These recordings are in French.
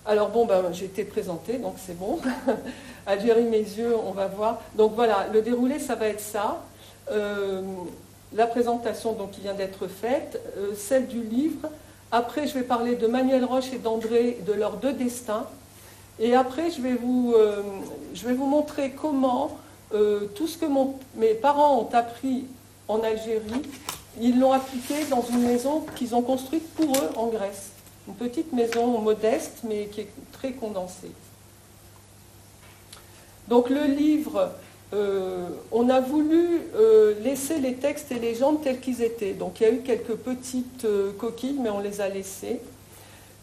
Alors bon, j'ai été présentée, donc c'est bon. Algérie, mes yeux, on va voir. Donc voilà, le déroulé, ça va être ça. La présentation donc, qui vient d'être faite, celle du livre. Après, je vais parler de Manuel Roche et d'André, de leurs deux destins. Et après, je vais vous montrer comment tout ce que mes parents ont appris en Algérie, ils l'ont appliqué dans une maison qu'ils ont construite pour eux en Grèce. Une petite maison modeste, mais qui est très condensée. Donc le livre, on a voulu laisser les textes et légendes tels qu'ils étaient. Donc il y a eu quelques petites coquilles, mais on les a laissées.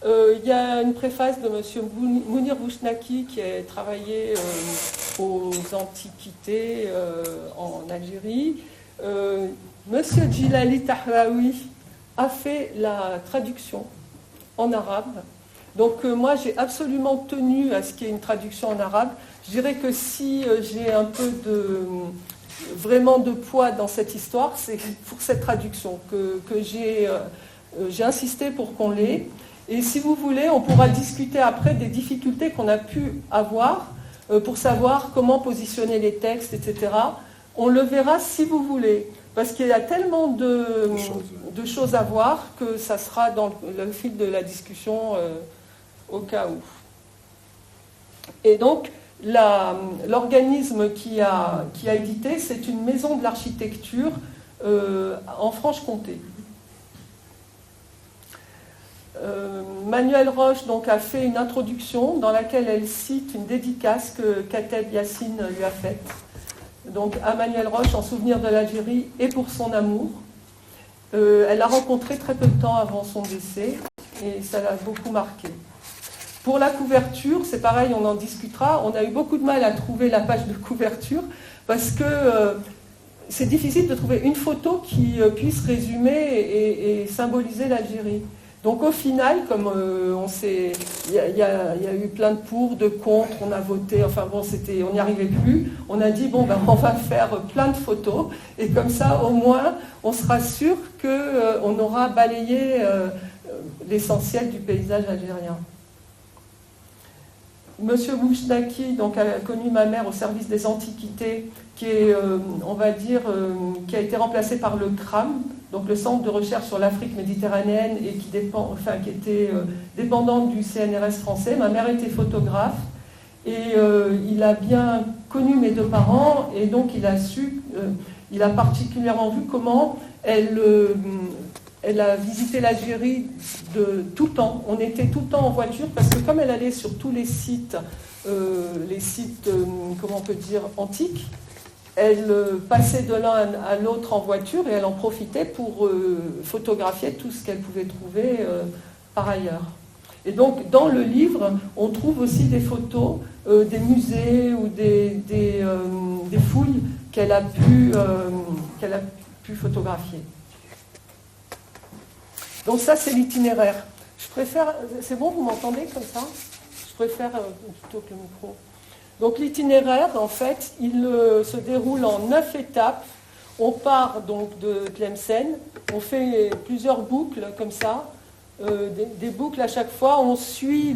Il y a une préface de M. Mounir Boushnaki qui a travaillé aux Antiquités en Algérie. M. Djilali Tahraoui a fait la traduction en arabe. Donc moi, j'ai absolument tenu à ce qu'il y ait une traduction en arabe. Je dirais que si j'ai un peu vraiment de poids dans cette histoire, c'est pour cette traduction que j'ai insisté pour qu'on l'ait. Et si vous voulez, on pourra discuter après des difficultés qu'on a pu avoir pour savoir comment positionner les textes, etc. On le verra si vous voulez, parce qu'il y a tellement de choses à voir que ça sera dans le fil de la discussion au cas où. Et donc, l'organisme qui a édité, c'est une maison de l'architecture en Franche-Comté. Manuel Roche donc, a fait une introduction dans laquelle elle cite une dédicace que Kateb Yassine lui a faite. Donc à Manuel Roche en souvenir de l'Algérie et pour son amour. Elle l'a rencontré très peu de temps avant son décès et ça l'a beaucoup marqué. Pour la couverture, c'est pareil, on en discutera. On a eu beaucoup de mal à trouver la page de couverture parce que c'est difficile de trouver une photo qui puisse résumer et symboliser l'Algérie. Donc au final, comme on sait, il y a eu plein de pour, de contre, on a voté, enfin bon, on n'y arrivait plus. On a dit, bon, on va faire plein de photos, et comme ça, au moins, on sera sûr qu'on aura balayé l'essentiel du paysage algérien. Monsieur Boushnaki donc, a connu ma mère au service des Antiquités, qui est, on va dire, qui a été remplacé par le CRAM, donc le Centre de recherche sur l'Afrique méditerranéenne, et qui était dépendant du CNRS français. Ma mère était photographe, et il a bien connu mes deux parents, et donc il a particulièrement vu comment elle a visité l'Algérie tout le temps. On était tout le temps en voiture, parce que comme elle allait sur tous les sites, comment on peut dire, antiques, elle passait de l'un à l'autre en voiture et elle en profitait pour photographier tout ce qu'elle pouvait trouver par ailleurs. Et donc, dans le livre, on trouve aussi des photos des musées ou des fouilles qu'elle a pu photographier. Donc ça, c'est l'itinéraire. Je préfère... C'est bon, vous m'entendez comme ça? Je préfère plutôt que le micro. Donc l'itinéraire, en fait, il se déroule en 9 étapes. On part donc de Tlemcen, on fait plusieurs boucles comme ça, des boucles à chaque fois. On suit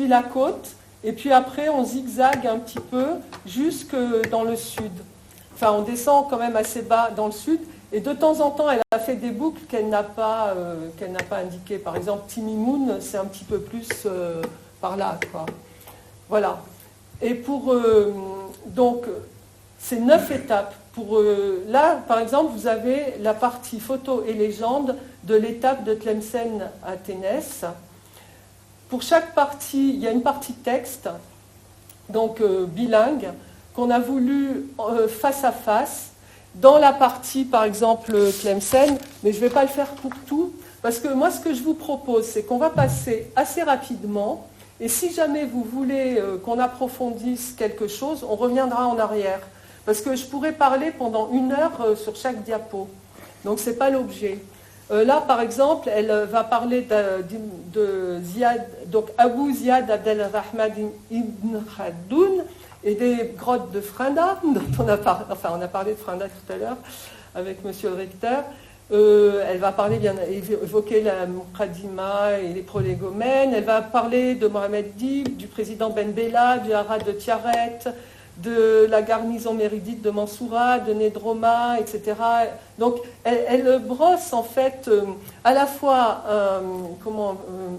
la côte, et puis après on zigzague un petit peu jusque dans le sud. Enfin, on descend quand même assez bas dans le sud. Et de temps en temps, elle a fait des boucles qu'elle n'a pas indiquées. Par exemple, Timimoun, c'est un petit peu plus par là, quoi. Voilà. Et pour donc ces 9 étapes. Là, par exemple, vous avez la partie photo et légende de l'étape de Tlemcen à Ténès. Pour chaque partie, il y a une partie texte, donc bilingue, qu'on a voulu face à face. Dans la partie, par exemple, Tlemcen, mais je ne vais pas le faire pour tout, parce que moi, ce que je vous propose, c'est qu'on va passer assez rapidement. Et si jamais vous voulez qu'on approfondisse quelque chose, on reviendra en arrière. Parce que je pourrais parler pendant 1 heure sur chaque diapo. Donc ce n'est pas l'objet. Là, par exemple, elle va parler de Ziad, donc Abou Ziad Abdelrahman ibn Khaldoun et des grottes de Frinda, dont on a parlé de Frinda tout à l'heure avec monsieur le recteur. Elle va parler, bien évoquer la Muqaddima et les prolégomènes. Elle va parler de Mohamed Dib, du président Ben Bella, du haras de Tiaret, de la garnison méridite de Mansoura, de Nedroma, etc. Donc elle brosse en fait à la fois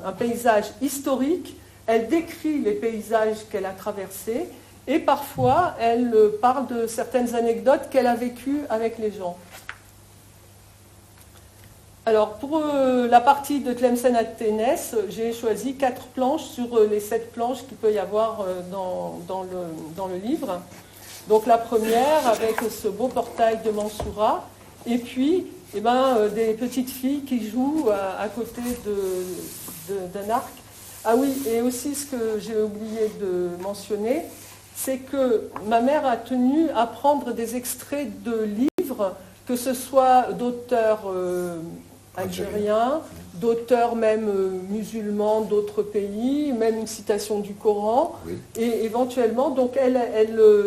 un paysage historique, elle décrit les paysages qu'elle a traversés, et parfois elle parle de certaines anecdotes qu'elle a vécues avec les gens. Alors, pour la partie de Tlemcen à Ténès, j'ai choisi 4 planches sur les 7 planches qu'il peut y avoir dans le livre. Donc, la première, avec ce beau portail de Mansoura, et puis des petites filles qui jouent à côté d'un arc. Ah oui, et aussi ce que j'ai oublié de mentionner, c'est que ma mère a tenu à prendre des extraits de livres, que ce soit d'auteurs algériens, d'auteurs même musulmans d'autres pays, même une citation du Coran, oui. Et éventuellement, donc elle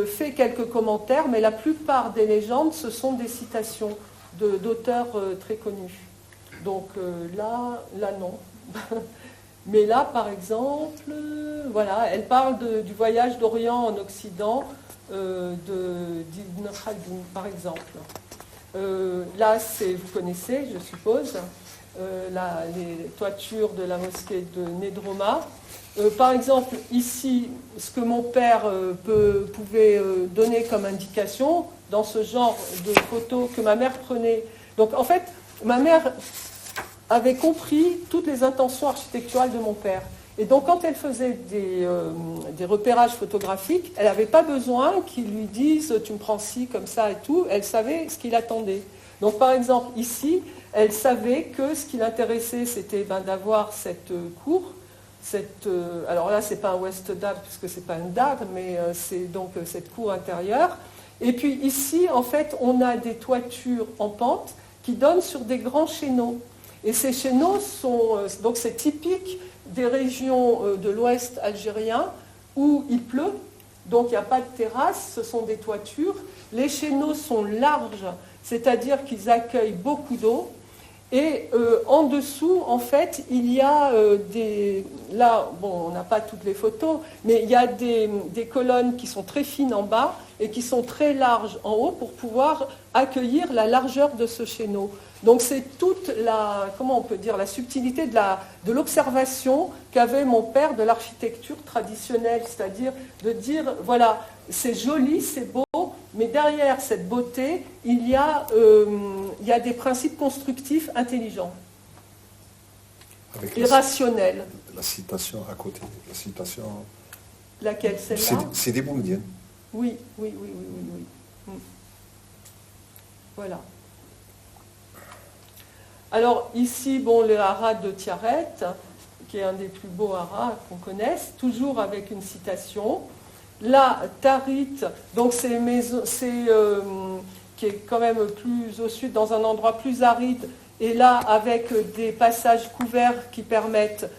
fait quelques commentaires, mais la plupart des légendes, ce sont des citations d'auteurs très connus. Donc là non. Mais là, par exemple, voilà, elle parle du voyage d'Orient en Occident d'Ibn Khaldun, par exemple. Là, vous connaissez, je suppose, les toitures de la mosquée de Nedroma. Par exemple, ici, ce que mon père pouvait donner comme indication dans ce genre de photos que ma mère prenait. Donc, en fait, ma mère avait compris toutes les intentions architecturales de mon père. Et donc, quand elle faisait des repérages photographiques, elle n'avait pas besoin qu'ils lui disent « tu me prends ci, comme ça et tout ». Elle savait ce qu'il attendait. Donc, par exemple, ici, elle savait que ce qui l'intéressait, c'était d'avoir cette cour. Alors là, ce n'est pas un West Dad, puisque ce n'est pas un Dad, mais c'est donc cette cour intérieure. Et puis ici, en fait, on a des toitures en pente qui donnent sur des grands chéneaux. Et ces chéneaux donc c'est typique des régions de l'ouest algérien où il pleut, donc il n'y a pas de terrasse, ce sont des toitures. Les chéneaux sont larges, c'est-à-dire qu'ils accueillent beaucoup d'eau. Et en dessous, en fait, il y a là, bon, on n'a pas toutes les photos, mais il y a des colonnes qui sont très fines en bas et qui sont très larges en haut pour pouvoir accueillir la largeur de ce chéneau. Donc c'est toute la subtilité de l'observation qu'avait mon père de l'architecture traditionnelle, c'est-à-dire de dire, voilà, c'est joli, c'est beau, mais derrière cette beauté, il y a des principes constructifs intelligents et rationnels. La citation à côté, la citation... Laquelle, celle-là? C'est des Boudiennes. Oui. Voilà. Alors ici, le haras de Tiaret, qui est un des plus beaux haras qu'on connaisse, toujours avec une citation. Là, Tarit, donc qui est quand même plus au sud, dans un endroit plus aride, et là avec des passages couverts qui permettent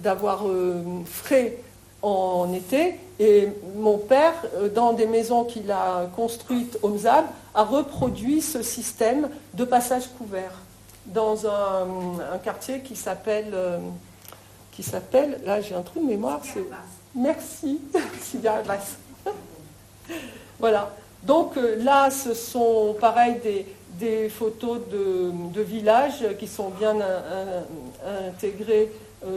d'avoir frais en été. Et mon père, dans des maisons qu'il a construites au Mzab, a reproduit ce système de passages couverts dans un quartier qui s'appelle, là j'ai un trou de mémoire, merci, Sidi Abbas. Voilà, donc là ce sont pareil des photos de villages qui sont bien intégrés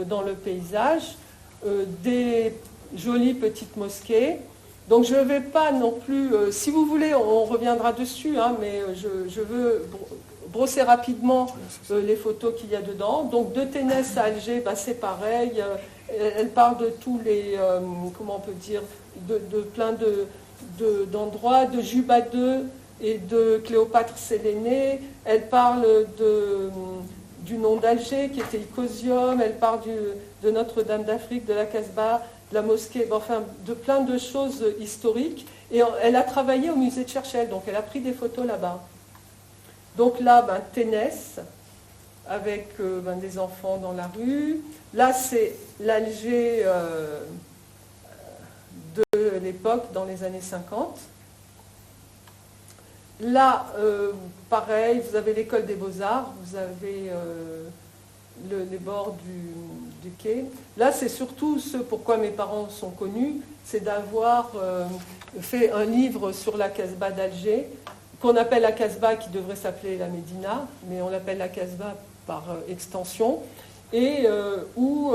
dans le paysage, des jolies petites mosquées. Donc je ne vais pas non plus, si vous voulez on reviendra dessus, mais je veux brosser rapidement les photos qu'il y a dedans. Donc de Ténès à Alger, c'est pareil. Elle parle de tous les, comment on peut dire, de plein d'endroits, de Juba II et de Cléopâtre Sélénée. Elle parle du nom d'Alger qui était Icosium. Elle parle de Notre-Dame d'Afrique, de la Casbah, de la mosquée, de plein de choses historiques. Et elle a travaillé au musée de Cherchel, donc elle a pris des photos là-bas. Donc là, Ténès, avec des enfants dans la rue. Là, c'est l'Alger de l'époque, dans les années 50. Là, pareil, vous avez l'école des beaux-arts, vous avez les bords du quai. Là, c'est surtout ce pourquoi mes parents sont connus, c'est d'avoir fait un livre sur la Casbah d'Alger, qu'on appelle la Casbah, qui devrait s'appeler la Médina, mais on l'appelle la Casbah par extension, et où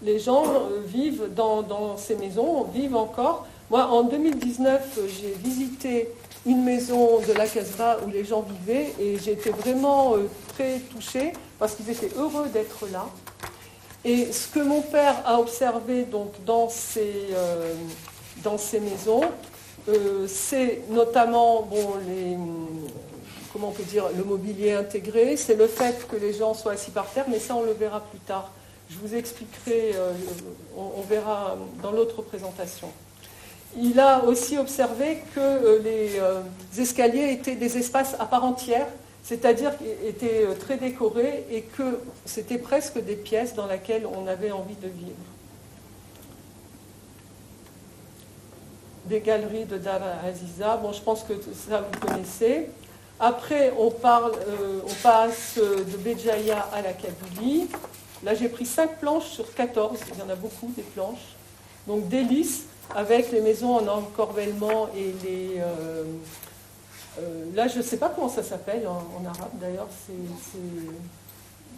les gens vivent dans ces maisons, vivent encore. Moi, en 2019, j'ai visité une maison de la Casbah où les gens vivaient et j'ai été vraiment très touchée parce qu'ils étaient heureux d'être là. Et ce que mon père a observé donc, dans ces maisons, c'est notamment comment on peut dire, le mobilier intégré, c'est le fait que les gens soient assis par terre, mais ça on le verra plus tard. Je vous expliquerai, on verra dans l'autre présentation. Il a aussi observé que les escaliers étaient des espaces à part entière, c'est-à-dire qu'ils étaient très décorés et que c'était presque des pièces dans lesquelles on avait envie de vivre. Des galeries de Dar Aziza, bon, je pense que ça vous connaissez. Après, on passe de Béjaïa à la Kabylie. Là, j'ai pris 5 planches sur 14, il y en a beaucoup des planches. Donc des lys avec les maisons en encorbellement et les... là, je ne sais pas comment ça s'appelle en arabe d'ailleurs.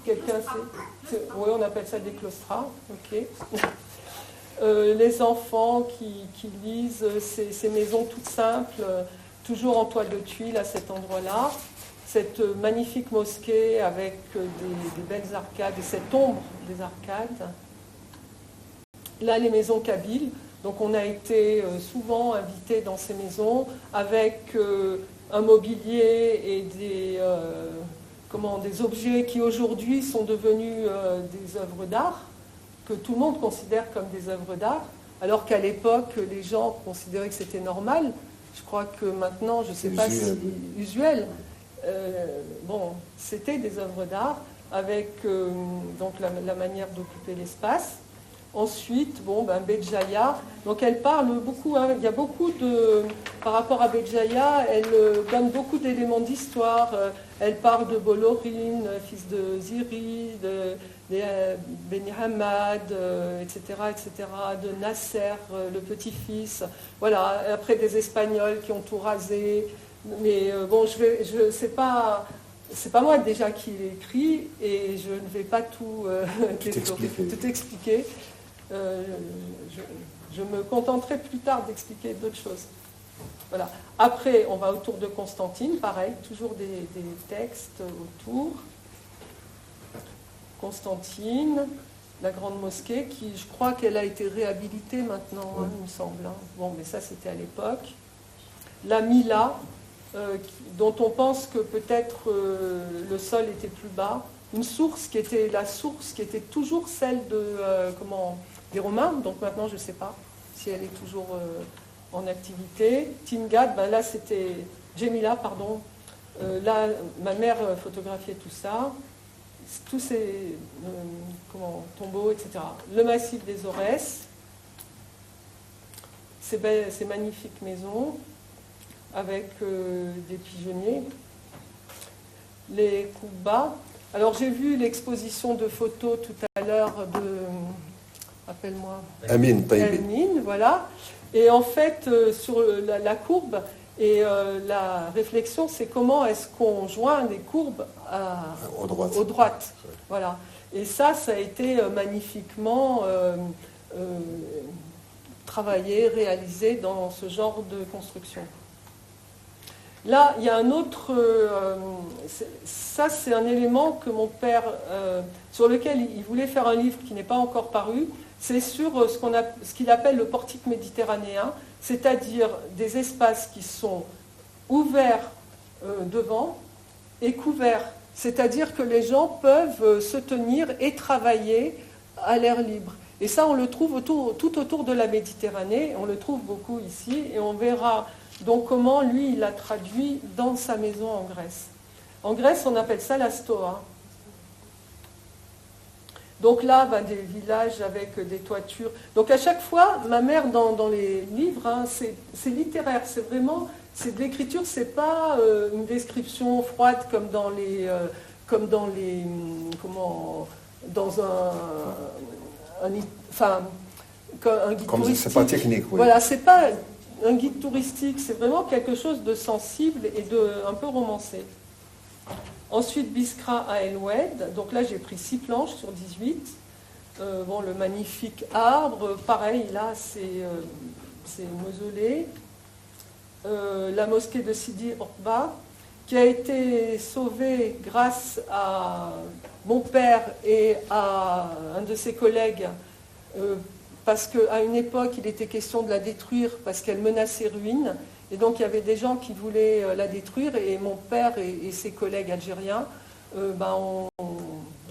Quelqu'un sait? Oui, on appelle ça des claustras. Ok. Les enfants qui lisent ces maisons toutes simples, toujours en toile de tuile à cet endroit-là. Cette magnifique mosquée avec des belles arcades et cette ombre des arcades. Là, les maisons kabyles. Donc on a été souvent invités dans ces maisons avec un mobilier et des objets qui aujourd'hui sont devenus des œuvres d'art, que tout le monde considère comme des œuvres d'art, alors qu'à l'époque les gens considéraient que c'était normal. Je crois que maintenant, je ne sais pas si usuel. Bon, c'était des œuvres d'art avec donc la manière d'occuper l'espace. Ensuite, Béjaïa, donc elle parle beaucoup, hein, il y a beaucoup de... Par rapport à Béjaïa, elle donne beaucoup d'éléments d'histoire. Elle parle de Bolorine, fils de Ziri, de Beni Hamad, etc., de Nasser, le petit-fils. Voilà, après des Espagnols qui ont tout rasé. Mais bon, c'est pas moi déjà qui l'ai écrit et je ne vais pas tout expliquer. Je me contenterai plus tard d'expliquer d'autres choses. Voilà. Après, on va autour de Constantine, pareil, toujours des textes autour. Constantine, la grande mosquée, qui, je crois qu'elle a été réhabilitée maintenant, hein, il me semble. Hein. Bon, mais ça, c'était à l'époque. La Mila, dont on pense que peut-être le sol était plus bas. Une source qui était la source qui était toujours celle des Romains, donc maintenant je ne sais pas si elle est toujours en activité. Tingad, là c'était Jemila, pardon. Là, ma mère photographiait tout ça, tous ces tombeaux, etc. Le massif des Aurès, ces magnifiques maisons avec des pigeonniers. Les Koubas. Alors j'ai vu l'exposition de photos tout à l'heure de... Appelle-moi. Amine Taïbi. Amine, voilà. Et en fait, sur la courbe, et la réflexion, c'est comment est-ce qu'on joint des courbes aux droites. Voilà. Et ça a été magnifiquement travaillé, réalisé dans ce genre de construction. Là, il y a un autre... ça, c'est un élément que mon père... sur lequel il voulait faire un livre qui n'est pas encore paru. C'est sur ce qu'il appelle le portique méditerranéen, c'est-à-dire des espaces qui sont ouverts devant et couverts. C'est-à-dire que les gens peuvent se tenir et travailler à l'air libre. Et ça, on le trouve tout autour de la Méditerranée. On le trouve beaucoup ici et on verra... Donc comment lui, il l'a traduit dans sa maison en Grèce. En Grèce, on appelle ça la stoa. Donc là, des villages avec des toitures. Donc à chaque fois, ma mère, dans les livres, hein, c'est littéraire, c'est vraiment, c'est de l'écriture, c'est pas une description froide comme dans les, comment, dans enfin, un guide Comme touristique. c'est pas technique, oui. Voilà, c'est pas un guide touristique, c'est vraiment quelque chose de sensible et un peu romancé. Ensuite, Biskra à El Oued. Donc là, j'ai pris 6 planches sur 18. Le magnifique arbre, pareil, là, c'est mausolée. La mosquée de Sidi Orbah, qui a été sauvée grâce à mon père et à un de ses collègues, parce qu'à une époque, il était question de la détruire parce qu'elle menaçait ruine. Et donc, il y avait des gens qui voulaient la détruire, et mon père et ses collègues algériens ont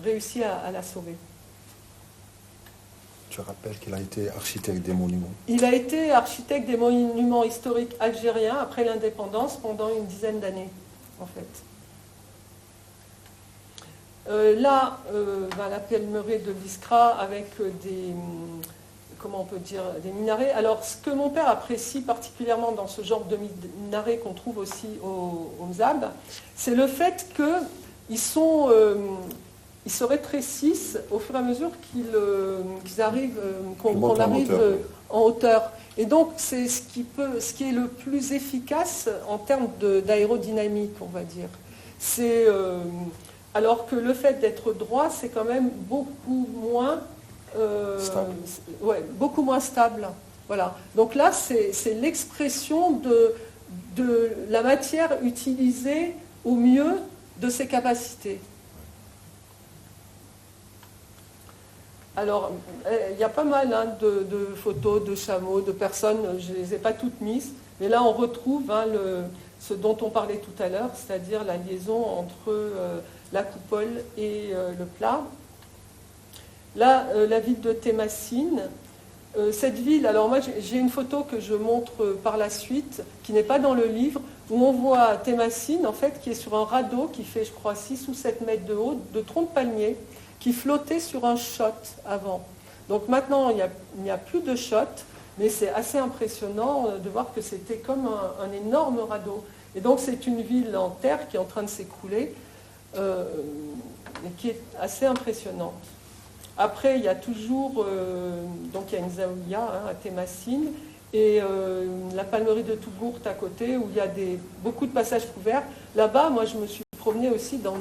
réussi à la sauver. Tu rappelles qu'il a été architecte des monuments. Il a été architecte des monuments historiques algériens après l'indépendance pendant une dizaine d'années, en fait. La Pelmerée de Biskra avec des minarets. Alors, ce que mon père apprécie particulièrement dans ce genre de minarets qu'on trouve aussi au Mzab, c'est le fait qu'ils se rétrécissent au fur et à mesure qu'ils arrivent, qu'on arrive en hauteur. Et donc, c'est ce qui est le plus efficace en termes d'aérodynamique, on va dire. Alors que le fait d'être droit, c'est quand même beaucoup moins beaucoup moins stable. Voilà. Donc là, c'est l'expression de la matière utilisée au mieux de ses capacités. Alors, il y a pas mal de photos de chameaux, de personnes, je ne les ai pas toutes mises, mais là on retrouve ce dont on parlait tout à l'heure, c'est-à-dire la liaison entre la coupole et le plat. Là, la ville de Témassine. Cette ville, alors moi j'ai une photo que je montre par la suite, qui n'est pas dans le livre, où on voit Témassine, en fait, qui est sur un radeau qui fait, je crois, 6 ou 7 mètres de haut, de troncs de palmier, qui flottait sur un shot avant. Donc maintenant, il n'y a plus de shot, mais c'est assez impressionnant de voir que c'était comme un énorme radeau. Et donc c'est une ville en terre qui est en train de s'écrouler, et qui est assez impressionnante. Après, il y a toujours, donc il y a une zaouïa à Témassine, et la palmerie de Tougourt à côté, où il y a beaucoup de passages couverts. Là-bas, moi, je me suis promenée aussi dans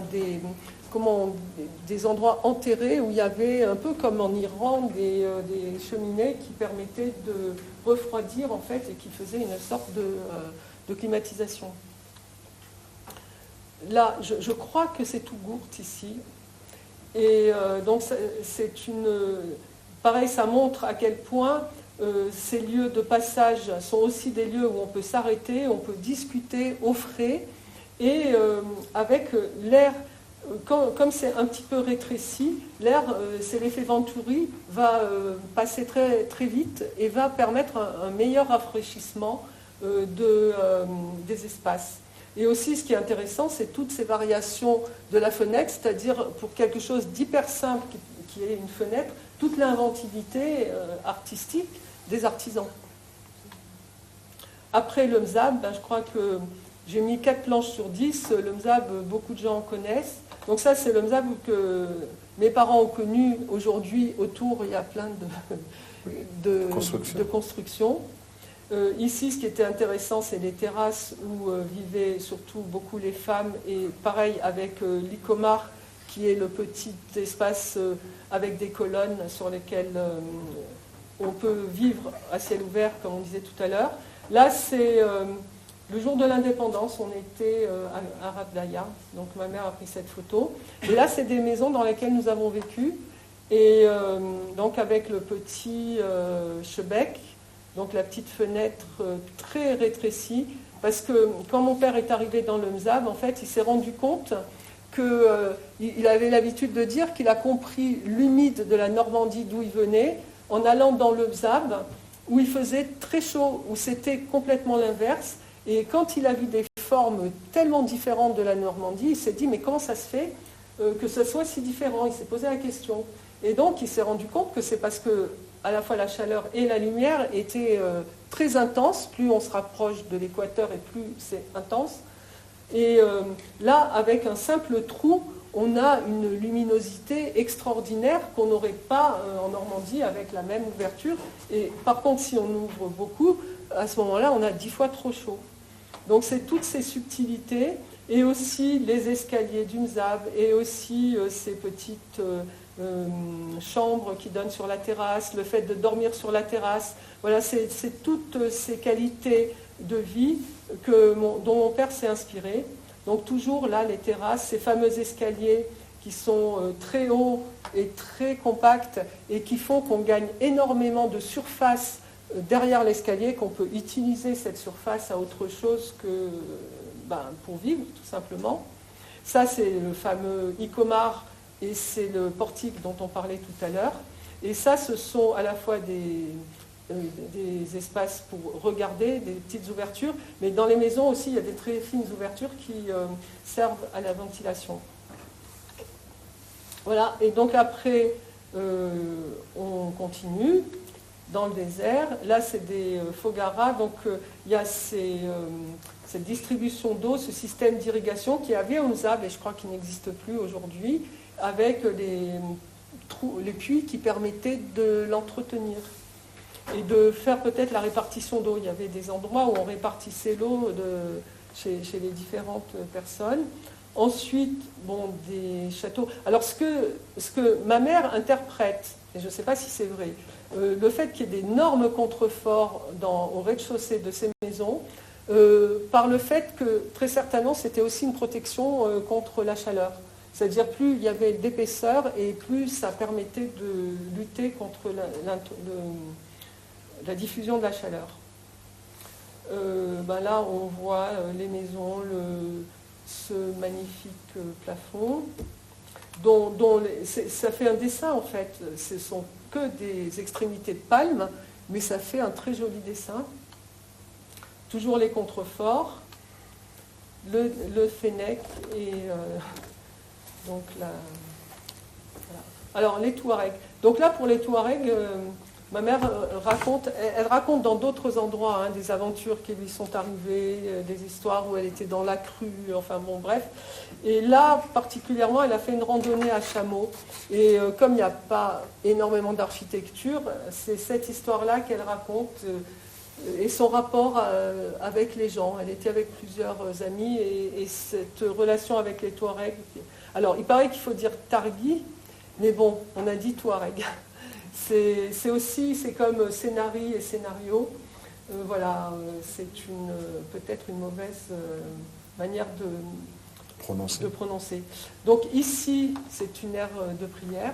des endroits enterrés, où il y avait, un peu comme en Iran, des cheminées qui permettaient de refroidir, en fait, et qui faisaient une sorte de climatisation. Là, je crois que c'est Tougourt, ici. Et donc, pareil, ça montre à quel point ces lieux de passage sont aussi des lieux où on peut s'arrêter, on peut discuter au frais, et avec l'air, comme c'est un petit peu rétréci, l'air, c'est l'effet Venturi, va passer très, très vite et va permettre un meilleur rafraîchissement des espaces. Et aussi, ce qui est intéressant, c'est toutes ces variations de la fenêtre, c'est-à-dire pour quelque chose d'hyper simple qui est une fenêtre, toute l'inventivité artistique des artisans. Après le Mzab, je crois que j'ai mis 4 planches sur 10. Le Mzab, beaucoup de gens connaissent. Donc ça, c'est le Mzab que mes parents ont connu. Aujourd'hui, autour, il y a plein de constructions. Ici, ce qui était intéressant, c'est les terrasses où vivaient surtout beaucoup les femmes, et pareil avec l'Icomar, qui est le petit espace avec des colonnes sur lesquelles on peut vivre à ciel ouvert, comme on disait tout à l'heure. Là, c'est le jour de l'indépendance, on était à Rabdaya, donc ma mère a pris cette photo. Et là, c'est des maisons dans lesquelles nous avons vécu, et donc avec le petit chebec, donc la petite fenêtre très rétrécie, parce que quand mon père est arrivé dans le Mzab, en fait, il s'est rendu compte qu'il avait l'habitude de dire qu'il a compris l'humide de la Normandie d'où il venait, en allant dans le Mzab, où il faisait très chaud, où c'était complètement l'inverse. Et quand il a vu des formes tellement différentes de la Normandie, il s'est dit, mais comment ça se fait que ce soit si différent? Il s'est posé la question. Et donc, il s'est rendu compte que c'est parce que à la fois la chaleur et la lumière étaient très intenses. Plus on se rapproche de l'équateur et plus c'est intense. Et là, avec un simple trou, on a une luminosité extraordinaire qu'on n'aurait pas en Normandie avec la même ouverture. Et par contre, si on ouvre beaucoup, à ce moment-là, on a 10 fois trop chaud. Donc c'est toutes ces subtilités, et aussi les escaliers du Mzab, et aussi ces petites chambres qui donnent sur la terrasse, le fait de dormir sur la terrasse. Voilà, c'est toutes ces qualités de vie dont mon père s'est inspiré. Donc toujours là, les terrasses, ces fameux escaliers qui sont très hauts et très compacts et qui font qu'on gagne énormément de surface derrière l'escalier, qu'on peut utiliser cette surface à autre chose que pour vivre, tout simplement. Ça, c'est le fameux Icomar et c'est le portique dont on parlait tout à l'heure. Et ça, ce sont à la fois des espaces pour regarder, des petites ouvertures, mais dans les maisons aussi, il y a des très fines ouvertures qui servent à la ventilation. Voilà, et donc après, on continue dans le désert. Là, c'est des Fogaras, donc il y a cette distribution d'eau, ce système d'irrigation qui avait au Mzab, et je crois qu'il n'existe plus aujourd'hui, avec les puits qui permettaient de l'entretenir et de faire peut-être la répartition d'eau. Il y avait des endroits où on répartissait l'eau chez les différentes personnes. Ensuite, des châteaux. Alors, ce que ma mère interprète, et je ne sais pas si c'est vrai, le fait qu'il y ait d'énormes contreforts au rez-de-chaussée de ces maisons, par le fait que, très certainement, c'était aussi une protection contre la chaleur. C'est-à-dire, plus il y avait d'épaisseur et plus ça permettait de lutter contre la diffusion de la chaleur. Là, on voit les maisons, ce magnifique plafond, ça fait un dessin en fait. Ce ne sont que des extrémités de palmes, mais ça fait un très joli dessin. Toujours les contreforts, le fennec et donc voilà. Alors les Touaregs. Donc là, pour les Touaregs, ma mère elle raconte dans d'autres endroits des aventures qui lui sont arrivées, des histoires où elle était dans la crue, enfin bon, bref. Et là, particulièrement, elle a fait une randonnée à chameau. Et comme il n'y a pas énormément d'architecture, c'est cette histoire-là qu'elle raconte et son rapport avec les gens. Elle était avec plusieurs amis et cette relation avec les Touaregs. Alors, il paraît qu'il faut dire Targhi, mais bon, on a dit Touareg. C'est comme scénarii et scénario. Voilà, c'est peut-être une mauvaise manière de prononcer. Donc ici, c'est une aire de prière,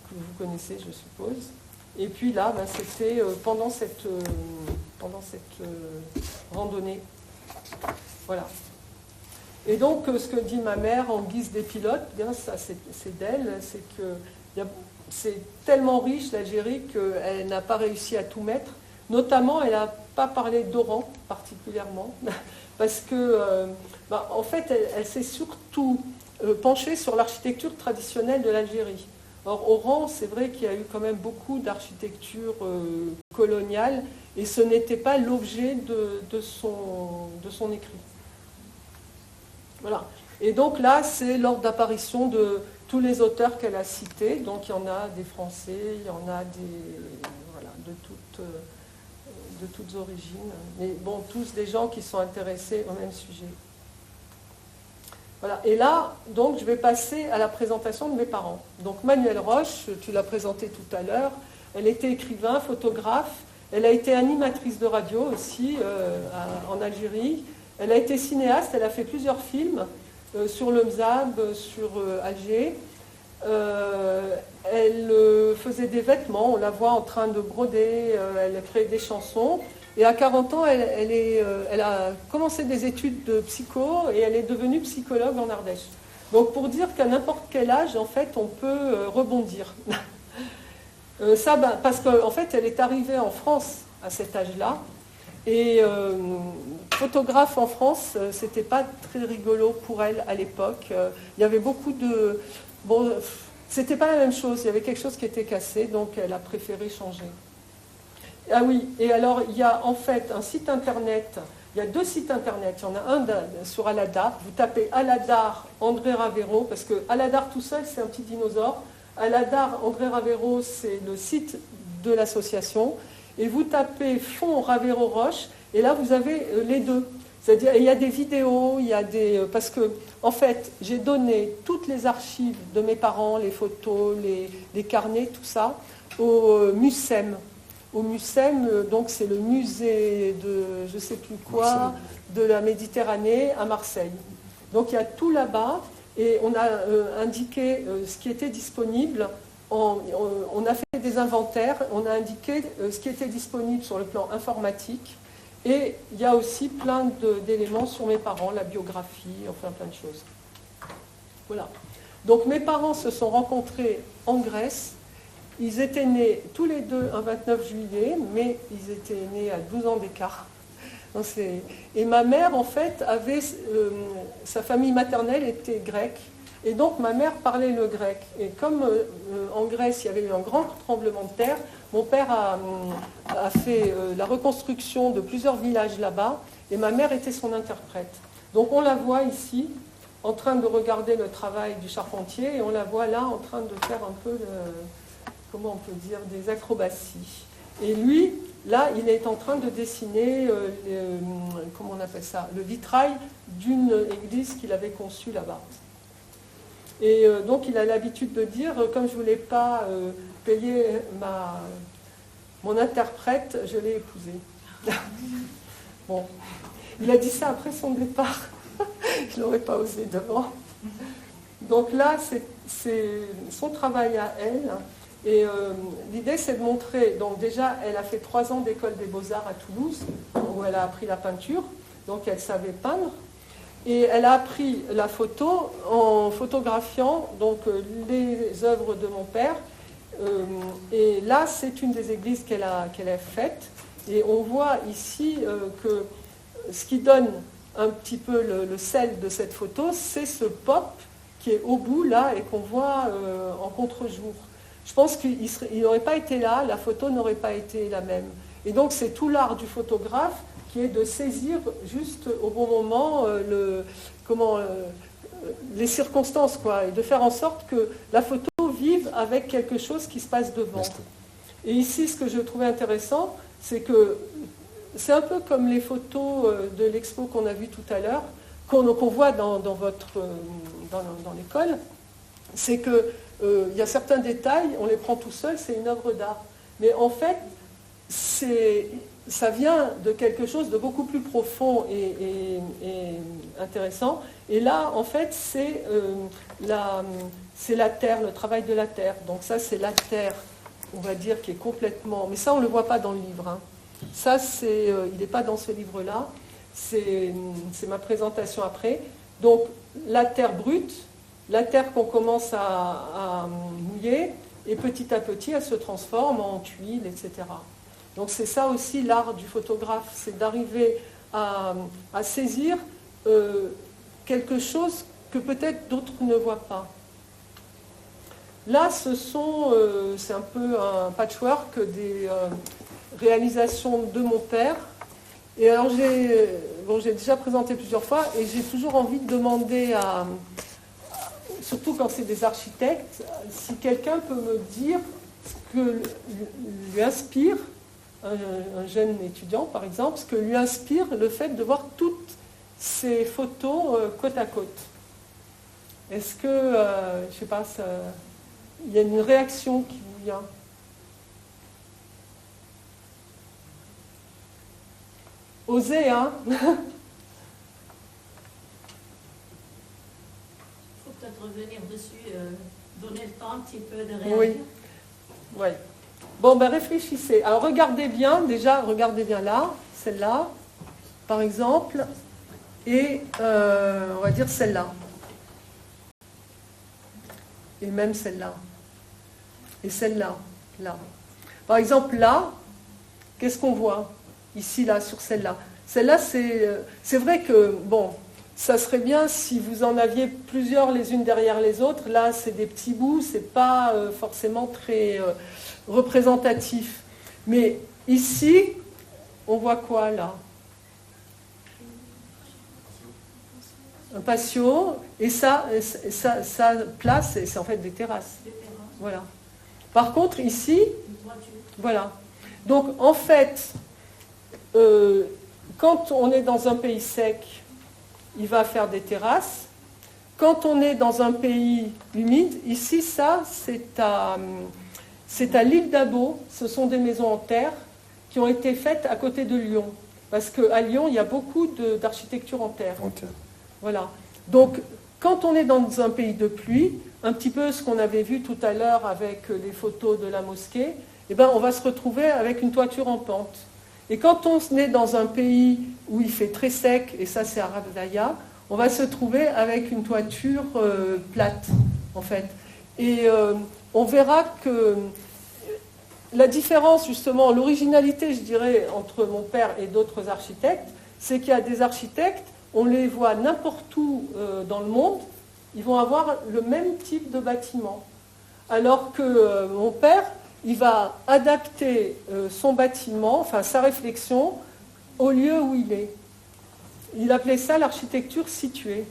que vous connaissez, je suppose. Et puis là, c'était pendant cette randonnée. Voilà. Et donc, ce que dit ma mère en guise d'épilogue, ça c'est d'elle, c'est que c'est tellement riche l'Algérie qu'elle n'a pas réussi à tout mettre. Notamment, elle n'a pas parlé d'Oran particulièrement, parce que, en fait, elle s'est surtout penchée sur l'architecture traditionnelle de l'Algérie. Or, Oran, c'est vrai qu'il y a eu quand même beaucoup d'architecture coloniale, et ce n'était pas l'objet de son écrit. Voilà. Et donc là, c'est l'ordre d'apparition de tous les auteurs qu'elle a cités. Donc il y en a des Français, il y en a de toutes origines. Mais bon, tous des gens qui sont intéressés au même sujet. Voilà. Et là, donc, je vais passer à la présentation de mes parents. Donc Manuelle Roche, tu l'as présentée tout à l'heure, elle était écrivain, photographe, elle a été animatrice de radio aussi en Algérie. Elle a été cinéaste, elle a fait plusieurs films sur le Mzab, sur Alger. Elle faisait des vêtements, on la voit en train de broder, elle a créé des chansons. Et à 40 ans, elle a commencé des études de psycho et elle est devenue psychologue en Ardèche. Donc pour dire qu'à n'importe quel âge, en fait, on peut rebondir. Parce qu'en fait, elle est arrivée en France à cet âge-là. Et photographe en France, c'était pas très rigolo pour elle à l'époque. Il y avait beaucoup de... Bon, C'était pas la même chose, il y avait quelque chose qui était cassé, donc elle a préféré changer. Ah oui, et alors il y a en fait un site internet, il y a 2 sites internet, il y en a un sur Aladar, vous tapez Aladar André Ravero, parce que Aladar tout seul c'est un petit dinosaure, Aladar André Ravero c'est le site de l'association, et vous tapez Fonds Ravero Roche, et là vous avez les deux. C'est-à-dire, il y a des vidéos, il y a des... Parce que, en fait, j'ai donné toutes les archives de mes parents, les photos, les carnets, tout ça, au MUSEM. Au MUSEM, donc c'est le musée de je ne sais plus quoi, de la Méditerranée à Marseille. Donc il y a tout là-bas, et on a indiqué ce qui était disponible. On a fait des inventaires, on a indiqué ce qui était disponible sur le plan informatique. Et il y a aussi plein d'éléments sur mes parents, la biographie, enfin plein de choses. Voilà. Donc mes parents se sont rencontrés en Grèce. Ils étaient nés tous les deux un 29 juillet, mais ils étaient nés à 12 ans d'écart. Et ma mère, en fait, avait... sa famille maternelle était grecque. Et donc ma mère parlait le grec. Et comme en Grèce, il y avait eu un grand tremblement de terre, mon père a fait la reconstruction de plusieurs villages là-bas, et ma mère était son interprète. Donc on la voit ici, en train de regarder le travail du charpentier, et on la voit là en train de faire un peu, comment on peut dire, des acrobaties. Et lui, là, il est en train de dessiner, comment on appelle ça, le vitrail d'une église qu'il avait conçue là-bas. Et donc il a l'habitude de dire, comme je ne voulais pas payer mon interprète, je l'ai épousée. Bon, il a dit ça après son départ. Je n'aurais pas osé devant. Donc là, c'est son travail à elle. Et l'idée, c'est de montrer, donc déjà, elle a fait 3 ans d'école des beaux-arts à Toulouse, où elle a appris la peinture, donc elle savait peindre. Et elle a appris la photo en photographiant donc, les œuvres de mon père. Et là, c'est une des églises qu'elle a faites. Et on voit ici que ce qui donne un petit peu le sel de cette photo, c'est ce pop qui est au bout là et qu'on voit en contre-jour. Je pense qu'il n'aurait pas été là, la photo n'aurait pas été la même. Et donc c'est tout l'art du photographe qui est de saisir juste au bon moment les circonstances, quoi, et de faire en sorte que la photo vive avec quelque chose qui se passe devant. Et ici, ce que je trouvais intéressant, c'est que c'est un peu comme les photos de l'expo qu'on a vu tout à l'heure, qu'on voit dans l'école, c'est qu'il y a certains détails, on les prend tout seul, c'est une œuvre d'art. Mais en fait, ça vient de quelque chose de beaucoup plus profond et intéressant. Et là, en fait, c'est la terre, le travail de la terre. Donc ça, c'est la terre, on va dire, qui est complètement... Mais ça, on ne le voit pas dans le livre. Hein. Ça, il n'est pas dans ce livre-là. C'est ma présentation après. Donc, la terre brute, la terre qu'on commence à mouiller, et petit à petit, elle se transforme en tuile, etc. Donc c'est ça aussi l'art du photographe, c'est d'arriver à saisir quelque chose que peut-être d'autres ne voient pas. Là, c'est un peu un patchwork des réalisations de mon père. Et alors j'ai déjà présenté plusieurs fois et j'ai toujours envie de demander surtout quand c'est des architectes, si quelqu'un peut me dire ce que lui inspire un jeune étudiant, par exemple, ce que lui inspire le fait de voir toutes ces photos côte à côte. Est-ce que, je ne sais pas, il y a une réaction qui vous vient? Osez, hein? Il faut peut-être revenir dessus, donner le temps un petit peu de réagir. Oui. Oui. Bon, ben réfléchissez. Alors regardez bien, déjà, regardez bien là, celle-là, par exemple, et on va dire celle-là. Et même celle-là. Et celle-là, là. Par exemple, là, qu'est-ce qu'on voit? Ici, là, sur celle-là. Celle-là, c'est vrai que, bon, ça serait bien si vous en aviez plusieurs les unes derrière les autres. Là, c'est des petits bouts, c'est pas forcément très représentatif. Mais ici, on voit quoi là? Un patio, et ça place, c'est en fait des terrasses. Voilà. Par contre, ici, voilà. Donc, en fait, quand on est dans un pays sec, il va faire des terrasses. Quand on est dans un pays humide, ici, ça, c'est à l'île d'Abo. Ce sont des maisons en terre qui ont été faites à côté de Lyon. Parce qu'à Lyon, il y a beaucoup d'architecture en terre. Voilà. Donc, quand on est dans un pays de pluie, un petit peu ce qu'on avait vu tout à l'heure avec les photos de la mosquée, eh ben, on va se retrouver avec une toiture en pente. Et quand on est dans un pays où il fait très sec, et ça c'est à Rabdaya, on va se trouver avec une toiture plate, en fait. Et on verra que la différence, justement, l'originalité, je dirais, entre mon père et d'autres architectes, c'est qu'il y a des architectes, on les voit n'importe où dans le monde, ils vont avoir le même type de bâtiment. Alors que mon père, il va adapter son bâtiment, enfin sa réflexion, au lieu où il est. Il appelait ça l'architecture située.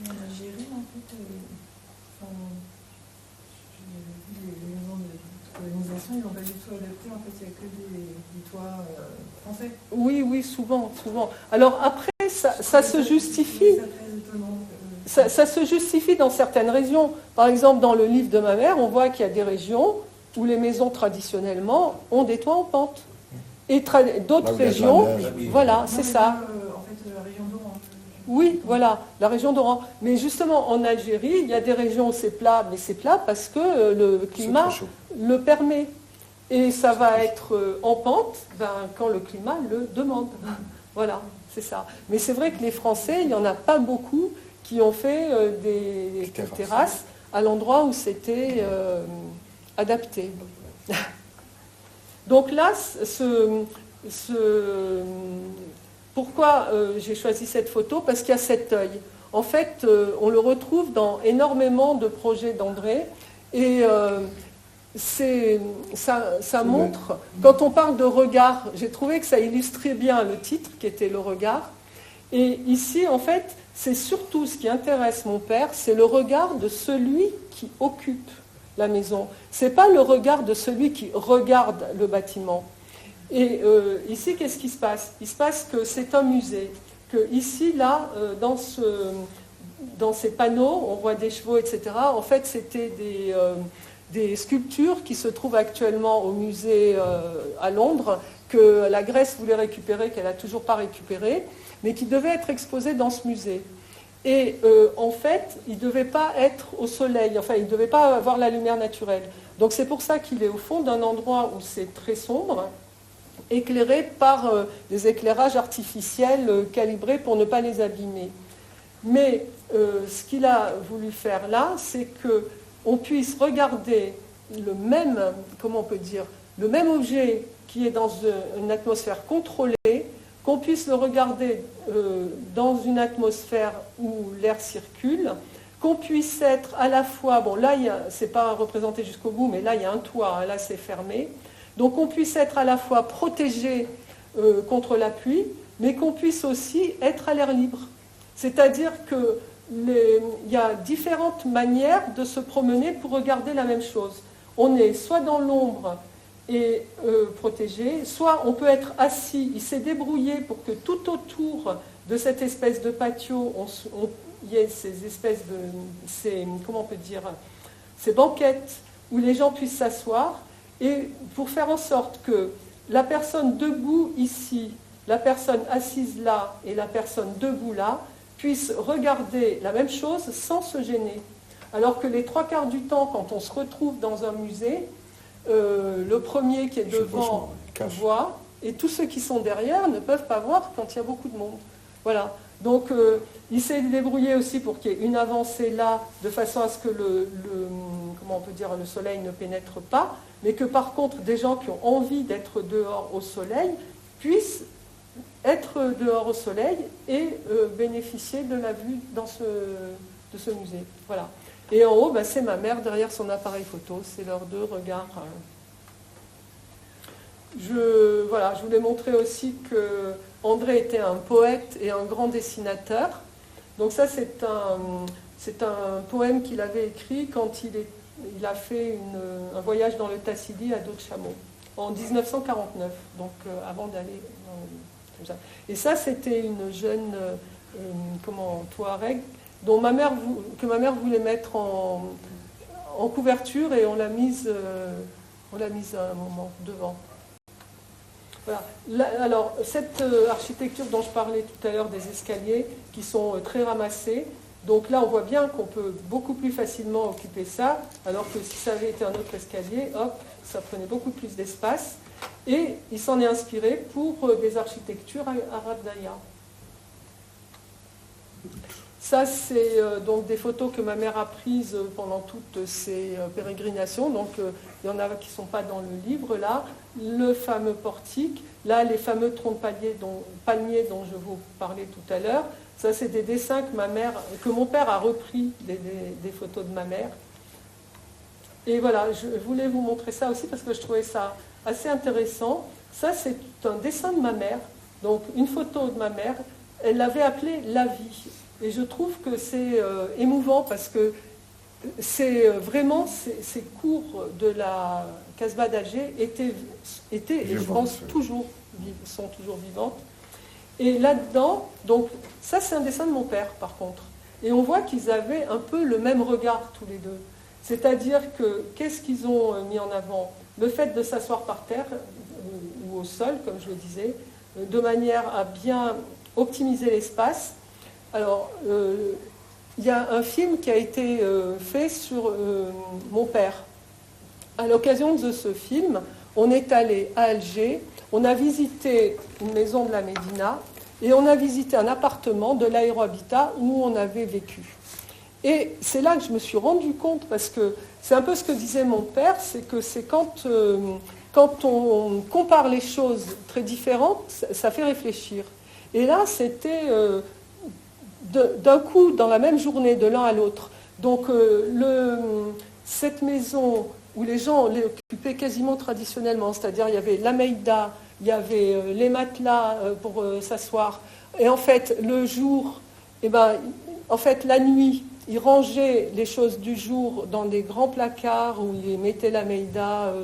En Algérie, en fait, les maisons de colonisation, ils n'ont pas du tout adapté. En fait, il n'y a que des toits français. Oui, souvent. Alors après, ça se justifie. Ça se justifie dans certaines régions. Par exemple, dans le livre de ma mère, on voit qu'il y a des régions où les maisons traditionnellement ont des toits en pente. Et d'autres régions, voilà, c'est ça. En fait, la région d'Oran. Oui, voilà, la région d'Oran. Mais justement, en Algérie, il y a des régions où c'est plat, mais c'est plat parce que le climat le permet. Et ça va être en pente quand le climat le demande. Voilà, c'est ça. Mais c'est vrai que les Français, il n'y en a pas beaucoup qui ont fait des terrasses à l'endroit où c'était adapté. Donc là, pourquoi j'ai choisi cette photo? Parce qu'il y a cet œil. En fait, on le retrouve dans énormément de projets d'André. Et ça montre, quand on parle de regard, j'ai trouvé que ça illustrait bien le titre qui était le regard. Et ici, en fait, c'est surtout ce qui intéresse mon père, c'est le regard de celui qui occupe la maison. Ce n'est pas le regard de celui qui regarde le bâtiment. Et ici, qu'est-ce qui se passe? Il se passe que c'est un musée. Que ici, là, dans ces panneaux, on voit des chevaux, etc. En fait, c'était des sculptures qui se trouvent actuellement au musée à Londres, que la Grèce voulait récupérer, qu'elle n'a toujours pas récupéré, mais qui devaient être exposées dans ce musée. Et en fait, il ne devait pas être au soleil, enfin, il ne devait pas avoir la lumière naturelle. Donc c'est pour ça qu'il est au fond d'un endroit où c'est très sombre, éclairé par des éclairages artificiels calibrés pour ne pas les abîmer. Mais ce qu'il a voulu faire là, c'est qu'on puisse regarder le même, comment on peut dire, le même objet qui est dans une atmosphère contrôlée, qu'on puisse le regarder dans une atmosphère où l'air circule, qu'on puisse être à la fois, bon là, ce n'est pas représenté jusqu'au bout, mais là, il y a un toit, hein, là, c'est fermé, donc qu'on puisse être à la fois protégé contre la pluie, mais qu'on puisse aussi être à l'air libre. C'est-à-dire qu'il y a différentes manières de se promener pour regarder la même chose. On est soit dans l'ombre et protégé, soit on peut être assis. Il s'est débrouillé pour que tout autour de cette espèce de patio, il y ait ces espèces comment on peut dire, ces banquettes où les gens puissent s'asseoir, et pour faire en sorte que la personne debout ici, la personne assise là et la personne debout là puissent regarder la même chose sans se gêner. Alors que les 3/4 du temps, quand on se retrouve dans un musée, le premier qui est devant voit, et tous ceux qui sont derrière ne peuvent pas voir quand il y a beaucoup de monde. Voilà. Donc il s'est débrouillé aussi pour qu'il y ait une avancée là, de façon à ce que comment on peut dire, le soleil ne pénètre pas, mais que par contre des gens qui ont envie d'être dehors au soleil puissent être dehors au soleil et bénéficier de la vue de ce musée. Voilà. Et en haut, c'est ma mère derrière son appareil photo. C'est leurs deux regards. Je voulais montrer aussi que André était un poète et un grand dessinateur. Donc ça, c'est un poème qu'il avait écrit quand il a fait un voyage dans le Tassili à dos de chameau, en 1949, donc avant d'aller dans le... Et ça, c'était une jeune Touareg que ma mère voulait mettre en couverture, et on l'a mise à un moment devant. Voilà. Alors, cette architecture dont je parlais tout à l'heure, des escaliers qui sont très ramassés, donc là on voit bien qu'on peut beaucoup plus facilement occuper ça, alors que si ça avait été un autre escalier, hop, ça prenait beaucoup plus d'espace. Et il s'en est inspiré pour des architectures arabes d'Aya. Ça, c'est donc des photos que ma mère a prises pendant toutes ses pérégrinations. Donc, il y en a qui ne sont pas dans le livre, là. Le fameux portique, là, les fameux troncs de palmiers dont je vous parlais tout à l'heure. Ça, c'est des dessins que mon père a repris des photos de ma mère. Et voilà, je voulais vous montrer ça aussi parce que je trouvais ça assez intéressant. Ça, c'est un dessin de ma mère, donc une photo de ma mère. Elle l'avait appelé La vie. Et je trouve que c'est émouvant parce que c'est vraiment ces cours de la Casbah d'Alger étaient et je pense sont toujours vivantes. Et là-dedans, donc ça c'est un dessin de mon père par contre. Et on voit qu'ils avaient un peu le même regard tous les deux. C'est-à-dire que qu'est-ce qu'ils ont mis en avant? Le fait de s'asseoir par terre ou au sol, comme je le disais, de manière à bien optimiser l'espace. Alors, il y a un film qui a été fait sur mon père. À l'occasion de ce film, on est allé à Alger, on a visité une maison de la Médina et on a visité un appartement de l'aérohabitat où on avait vécu. Et c'est là que je me suis rendu compte, parce que c'est un peu ce que disait mon père, c'est que c'est quand on compare les choses très différentes, ça fait réfléchir. Et là, c'était d'un coup, dans la même journée, de l'un à l'autre. Donc, cette maison où les gens l'occupaient quasiment traditionnellement, c'est-à-dire il y avait la meïda, il y avait les matelas pour s'asseoir. Et en fait, le jour, la nuit, ils rangeaient les choses du jour dans des grands placards où ils mettaient la meïda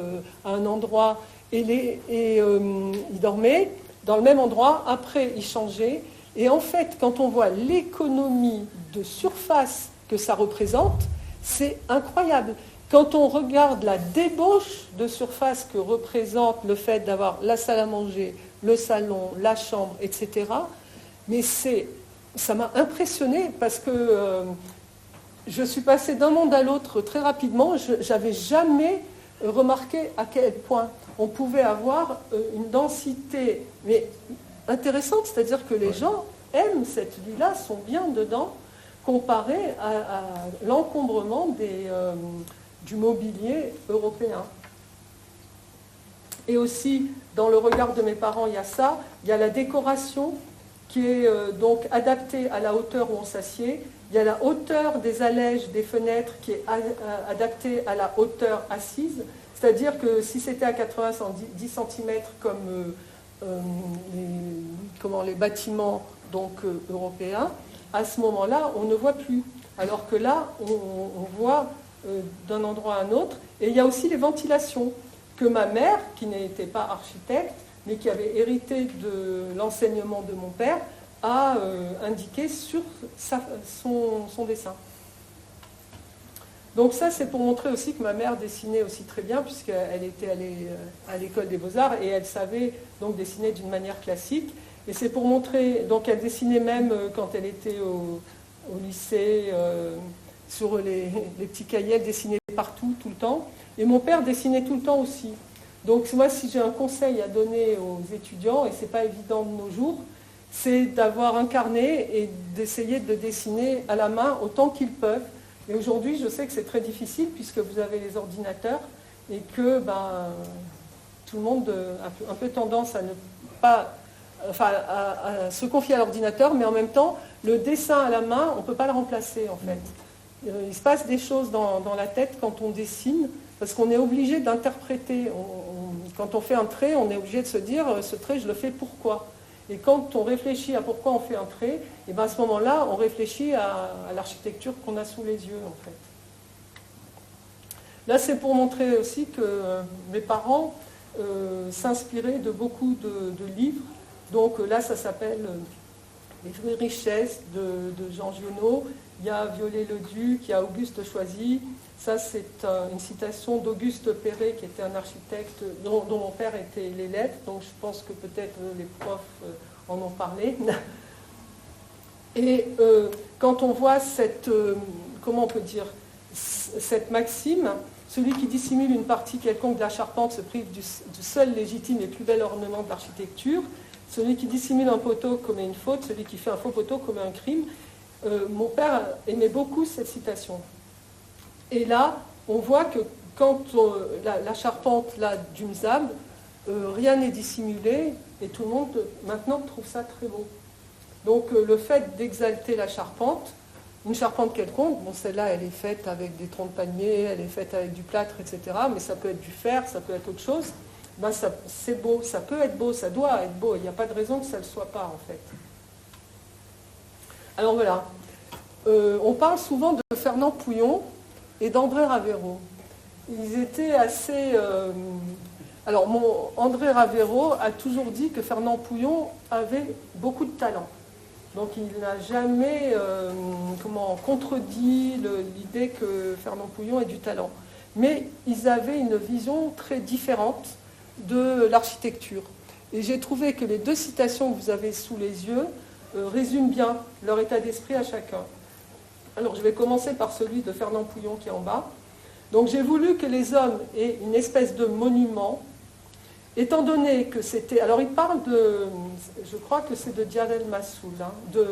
à un endroit et ils dormaient dans le même endroit. Après, ils changeaient. Et en fait, quand on voit l'économie de surface que ça représente, c'est incroyable. Quand on regarde la débauche de surface que représente le fait d'avoir la salle à manger, le salon, la chambre, etc., mais ça m'a impressionnée parce que je suis passée d'un monde à l'autre très rapidement. Je n'avais jamais remarqué à quel point on pouvait avoir une densité mais intéressante, c'est-à-dire que les gens aiment cette vie-là, sont bien dedans, comparé à l'encombrement du mobilier européen. Et aussi, dans le regard de mes parents, il y a ça, il y a la décoration qui est donc adaptée à la hauteur où on s'assied, il y a la hauteur des allèges des fenêtres qui est adaptée à la hauteur assise, c'est-à-dire que si c'était à 80-110 cm comme les bâtiments donc, européens, à ce moment-là, on ne voit plus. Alors que là, on voit d'un endroit à un autre. Et il y a aussi les ventilations que ma mère, qui n'était pas architecte, mais qui avait hérité de l'enseignement de mon père, a indiqué sur son dessin. Donc ça, c'est pour montrer aussi que ma mère dessinait aussi très bien, puisqu'elle était allée à l'école des Beaux-Arts et elle savait donc dessiner d'une manière classique. Et c'est pour montrer, donc elle dessinait même quand elle était au lycée, sur les petits cahiers, elle dessinait partout, tout le temps. Et mon père dessinait tout le temps aussi. Donc moi, si j'ai un conseil à donner aux étudiants, et ce n'est pas évident de nos jours, c'est d'avoir un carnet et d'essayer de dessiner à la main autant qu'ils peuvent. Et aujourd'hui, je sais que c'est très difficile puisque vous avez les ordinateurs et que tout le monde a un peu tendance à ne pas à se confier à l'ordinateur, mais en même temps, le dessin à la main, on ne peut pas le remplacer en fait. Il se passe des choses dans la tête quand on dessine, parce qu'on est obligé d'interpréter. Quand on fait un trait, on est obligé de se dire, ce trait, je le fais pourquoi. Et quand on réfléchit à pourquoi on fait un trait, et bien à ce moment-là, on réfléchit à l'architecture qu'on a sous les yeux en fait. Là, c'est pour montrer aussi que mes parents s'inspiraient de beaucoup de livres. Donc là, ça s'appelle Les fruits richesses de Jean Giono. Il y a Viollet-le-Duc, il y a Auguste Choisy. Ça, c'est une citation d'Auguste Perret, qui était un architecte dont mon père était l'élève. Donc je pense que peut-être les profs en ont parlé. Et quand on voit cette, comment on peut dire, cette maxime, celui qui dissimule une partie quelconque de la charpente se prive du seul légitime et plus bel ornement de l'architecture. Celui qui dissimule un poteau commet une faute, celui qui fait un faux poteau commet un crime. Mon père aimait beaucoup cette citation. Et là, on voit que quand la charpente là, du Mzab, rien n'est dissimulé et tout le monde maintenant trouve ça très beau. Donc le fait d'exalter la charpente, une charpente quelconque, bon celle-là elle est faite avec des troncs de palmier, elle est faite avec du plâtre, etc. Mais ça peut être du fer, ça peut être autre chose. Ben c'est beau, ça peut être beau, ça doit être beau. Il n'y a pas de raison que ça ne le soit pas en fait. Alors voilà, on parle souvent de Fernand Pouillon et d'André Ravero. Ils étaient assez... Alors André Ravero a toujours dit que Fernand Pouillon avait beaucoup de talent. Donc il n'a jamais contredit l'idée que Fernand Pouillon ait du talent. Mais ils avaient une vision très différente de l'architecture. Et j'ai trouvé que les deux citations que vous avez sous les yeux résument bien leur état d'esprit à chacun. Alors je vais commencer par celui de Fernand Pouillon qui est en bas. Donc j'ai voulu que les hommes aient une espèce de monument, étant donné que c'était... Alors il parle de... Je crois que c'est de Djed El Massoul, hein, de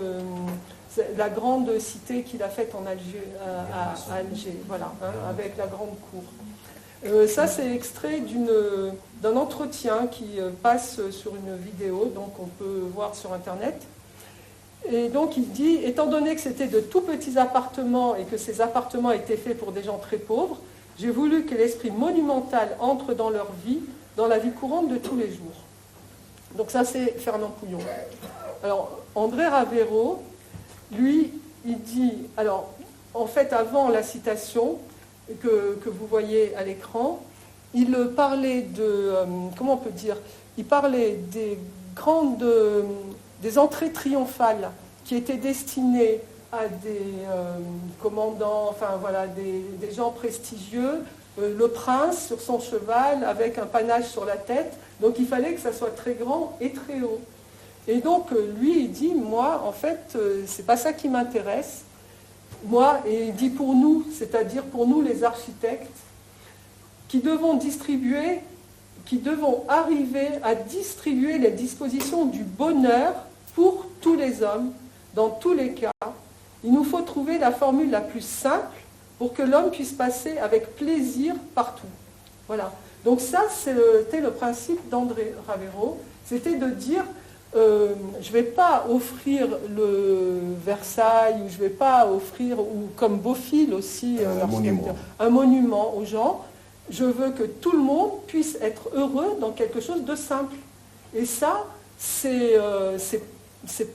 la grande cité qu'il a faite en Alger, à Alger, voilà, hein, avec la grande cour. Ça, c'est extrait d'un entretien qui passe sur une vidéo, donc on peut voir sur Internet. Et donc il dit, étant donné que c'était de tout petits appartements et que ces appartements étaient faits pour des gens très pauvres, j'ai voulu que l'esprit monumental entre dans leur vie, dans la vie courante de tous les jours. Donc ça, c'est Fernand Pouillon. Alors, André Ravero, lui, il dit... Alors, en fait, avant la citation que vous voyez à l'écran, il parlait de... comment on peut dire? Il parlait des entrées triomphales qui étaient destinées à des commandants, enfin voilà, des gens prestigieux, le prince sur son cheval avec un panache sur la tête, donc il fallait que ça soit très grand et très haut. Et donc lui il dit, moi en fait c'est pas ça qui m'intéresse, moi, et il dit pour nous, c'est-à-dire pour nous les architectes, qui devons arriver à distribuer les dispositions du bonheur pour tous les hommes, dans tous les cas, il nous faut trouver la formule la plus simple pour que l'homme puisse passer avec plaisir partout. Voilà. Donc ça, c'était le principe d'André Ravero, c'était de dire, je ne vais pas offrir le Versailles, ou je ne vais pas offrir, ou comme Beaufil aussi, un monument aux gens, je veux que tout le monde puisse être heureux dans quelque chose de simple. Et ça, c'est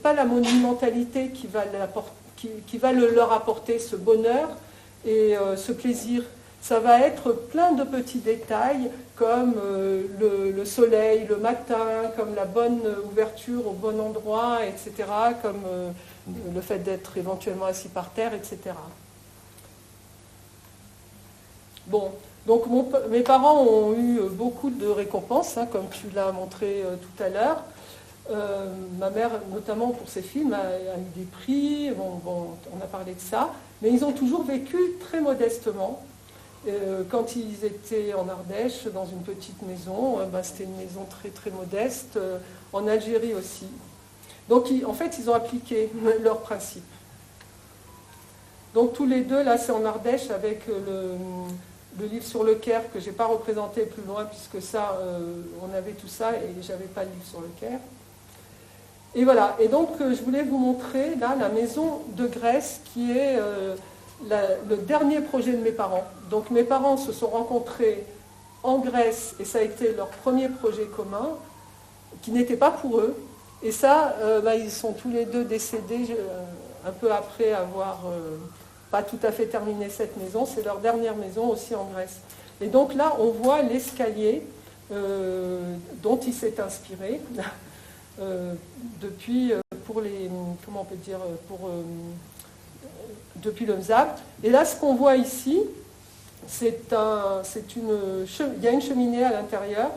pas la monumentalité qui va leur apporter ce bonheur et ce plaisir. Ça va être plein de petits détails comme le soleil le matin, comme la bonne ouverture au bon endroit, etc., comme le fait d'être éventuellement assis par terre, etc. Bon, donc mes parents ont eu beaucoup de récompenses, hein, comme tu l'as montré tout à l'heure. Ma mère, notamment pour ses films, a eu des prix, bon, on a parlé de ça, mais ils ont toujours vécu très modestement. Quand ils étaient en Ardèche, dans une petite maison, c'était une maison très très modeste, en Algérie aussi. Donc en fait, ils ont appliqué leurs principes. Donc tous les deux, là c'est en Ardèche avec le livre sur le Caire que je n'ai pas représenté plus loin, puisque ça, on avait tout ça et j'avais pas le livre sur le Caire. Et voilà, et donc je voulais vous montrer là la maison de Grèce qui est le dernier projet de mes parents. Donc mes parents se sont rencontrés en Grèce et ça a été leur premier projet commun qui n'était pas pour eux. Et ça, ils sont tous les deux décédés un peu après avoir pas tout à fait terminé cette maison. C'est leur dernière maison aussi en Grèce. Et donc là, on voit l'escalier dont il s'est inspiré depuis, pour les, comment on peut dire, depuis le MZAP. Et là, ce qu'on voit ici, il y a une cheminée à l'intérieur.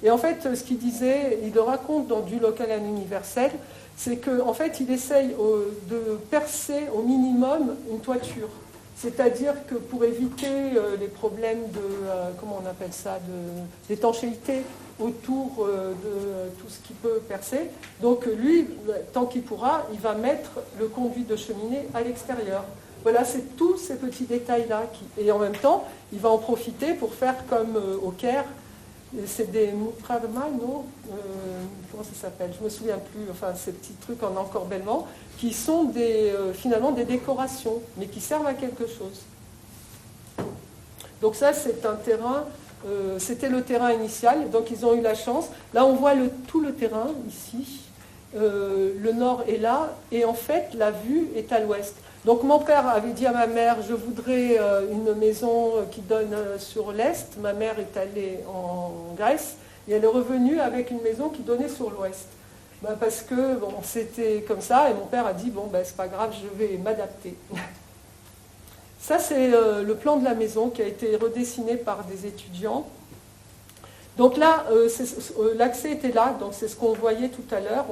Et en fait, ce qu'il disait, il le raconte dans Du local à l'universel, c'est qu'en fait, il essaye de percer au minimum une toiture. C'est-à-dire que pour éviter les problèmes de, comment on appelle ça, d'étanchéité autour de tout ce qui peut percer, donc lui, tant qu'il pourra, il va mettre le conduit de cheminée à l'extérieur. Voilà, c'est tous ces petits détails-là. Et en même temps, il va en profiter pour faire comme au Caire. C'est des moutravma, non comment ça s'appelle? Je ne me souviens plus. Enfin, ces petits trucs en encorbellement qui sont finalement des décorations, mais qui servent à quelque chose. Donc ça, c'est un terrain. C'était le terrain initial. Donc ils ont eu la chance. Là, on voit tout le terrain ici. Le nord est là, et en fait, la vue est à l'ouest. Donc mon père avait dit à ma mère, je voudrais une maison qui donne sur l'est. Ma mère est allée en Grèce et elle est revenue avec une maison qui donnait sur l'ouest. Parce que bon, c'était comme ça, et mon père a dit, bon, c'est pas grave, je vais m'adapter. Ça, c'est le plan de la maison qui a été redessiné par des étudiants. Donc là, l'accès était là, donc c'est ce qu'on voyait tout à l'heure.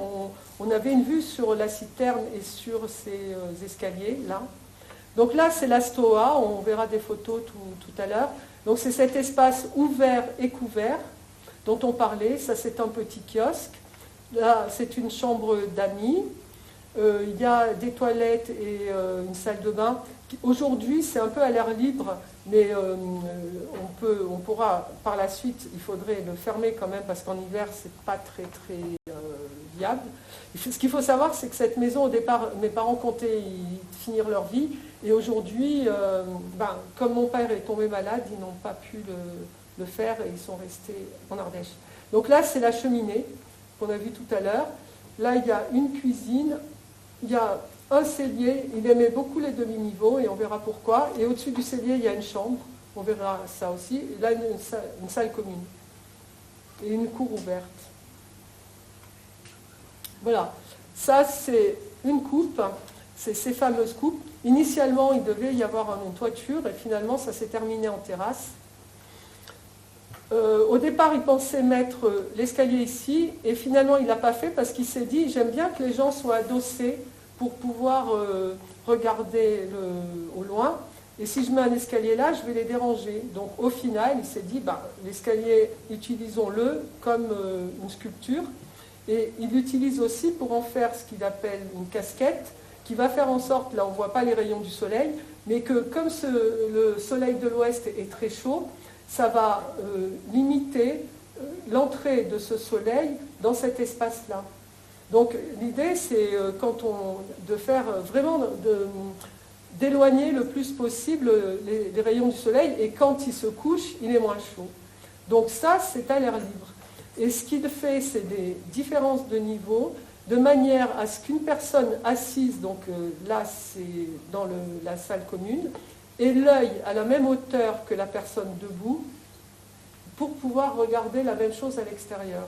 On avait une vue sur la citerne et sur ces escaliers, là. Donc là, c'est la Stoa, on verra des photos tout à l'heure. Donc c'est cet espace ouvert et couvert dont on parlait. Ça, c'est un petit kiosque. Là, c'est une chambre d'amis. Il y a des toilettes et une salle de bain. Aujourd'hui, c'est un peu à l'air libre, mais on pourra, par la suite, il faudrait le fermer quand même, parce qu'en hiver, c'est pas très viable. Ce qu'il faut savoir, c'est que cette maison, au départ, mes parents comptaient y finir leur vie, et aujourd'hui, comme mon père est tombé malade, ils n'ont pas pu le faire, et ils sont restés en Ardèche. Donc là, c'est la cheminée qu'on a vue tout à l'heure. Là, il y a une cuisine, il y a un cellier, il aimait beaucoup les demi-niveaux, et on verra pourquoi. Et au-dessus du cellier, il y a une chambre, on verra ça aussi. Et là, une salle commune. Et une cour ouverte. Voilà. Ça, c'est une coupe, c'est ces fameuses coupes. Initialement, il devait y avoir une toiture, et finalement, ça s'est terminé en terrasse. Au départ, il pensait mettre l'escalier ici, et finalement, il ne l'a pas fait parce qu'il s'est dit, j'aime bien que les gens soient adossés pour pouvoir regarder au loin. Et si je mets un escalier là, je vais les déranger. Donc au final, il s'est dit, l'escalier, utilisons-le comme une sculpture. Et il l'utilise aussi pour en faire ce qu'il appelle une casquette, qui va faire en sorte, là on ne voit pas les rayons du soleil, mais que comme le soleil de l'ouest est très chaud, ça va limiter l'entrée de ce soleil dans cet espace-là. Donc l'idée, c'est de faire vraiment d'éloigner le plus possible les rayons du soleil, et quand il se couche, il est moins chaud. Donc ça, c'est à l'air libre. Et ce qu'il fait, c'est des différences de niveau, de manière à ce qu'une personne assise, donc là c'est dans la salle commune, ait l'œil à la même hauteur que la personne debout, pour pouvoir regarder la même chose à l'extérieur.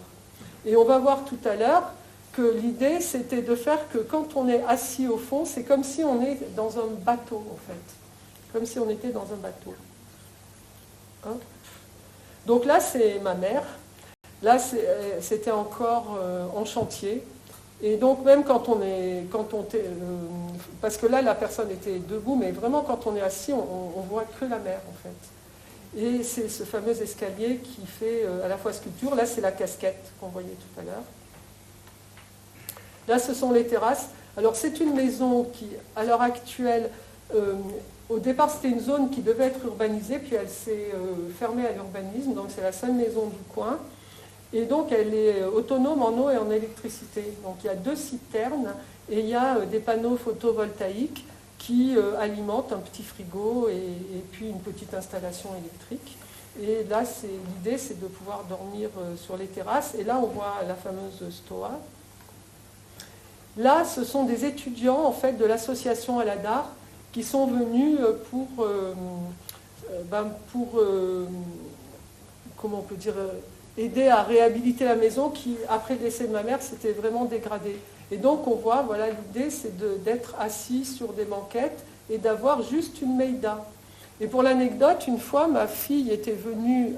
Et on va voir tout à l'heure que l'idée, c'était de faire que quand on est assis au fond, c'est comme si on est dans un bateau, en fait. Comme si on était dans un bateau. Hein? Donc là, c'est ma mère. Là, c'était encore en chantier. Et donc, même parce que là, la personne était debout, mais vraiment, quand on est assis, on voit que la mer, en fait. Et c'est ce fameux escalier qui fait à la fois sculpture. Là, c'est la casquette qu'on voyait tout à l'heure. Là, ce sont les terrasses. Alors, c'est une maison qui, à l'heure actuelle, au départ, c'était une zone qui devait être urbanisée, puis elle s'est fermée à l'urbanisme, donc c'est la seule maison du coin. Et donc elle est autonome en eau et en électricité. Donc il y a 2 citernes et il y a des panneaux photovoltaïques qui alimentent un petit frigo et puis une petite installation électrique. Et là, l'idée, c'est de pouvoir dormir sur les terrasses. Et là, on voit la fameuse Stoa. Là, ce sont des étudiants en fait, de l'association Aladar qui sont venus pour comment on peut dire, aider à réhabiliter la maison qui, après le décès de ma mère, s'était vraiment dégradée. Et donc, on voit, voilà, l'idée, c'est d'être assis sur des banquettes et d'avoir juste une meïda. Et pour l'anecdote, une fois, ma fille était venue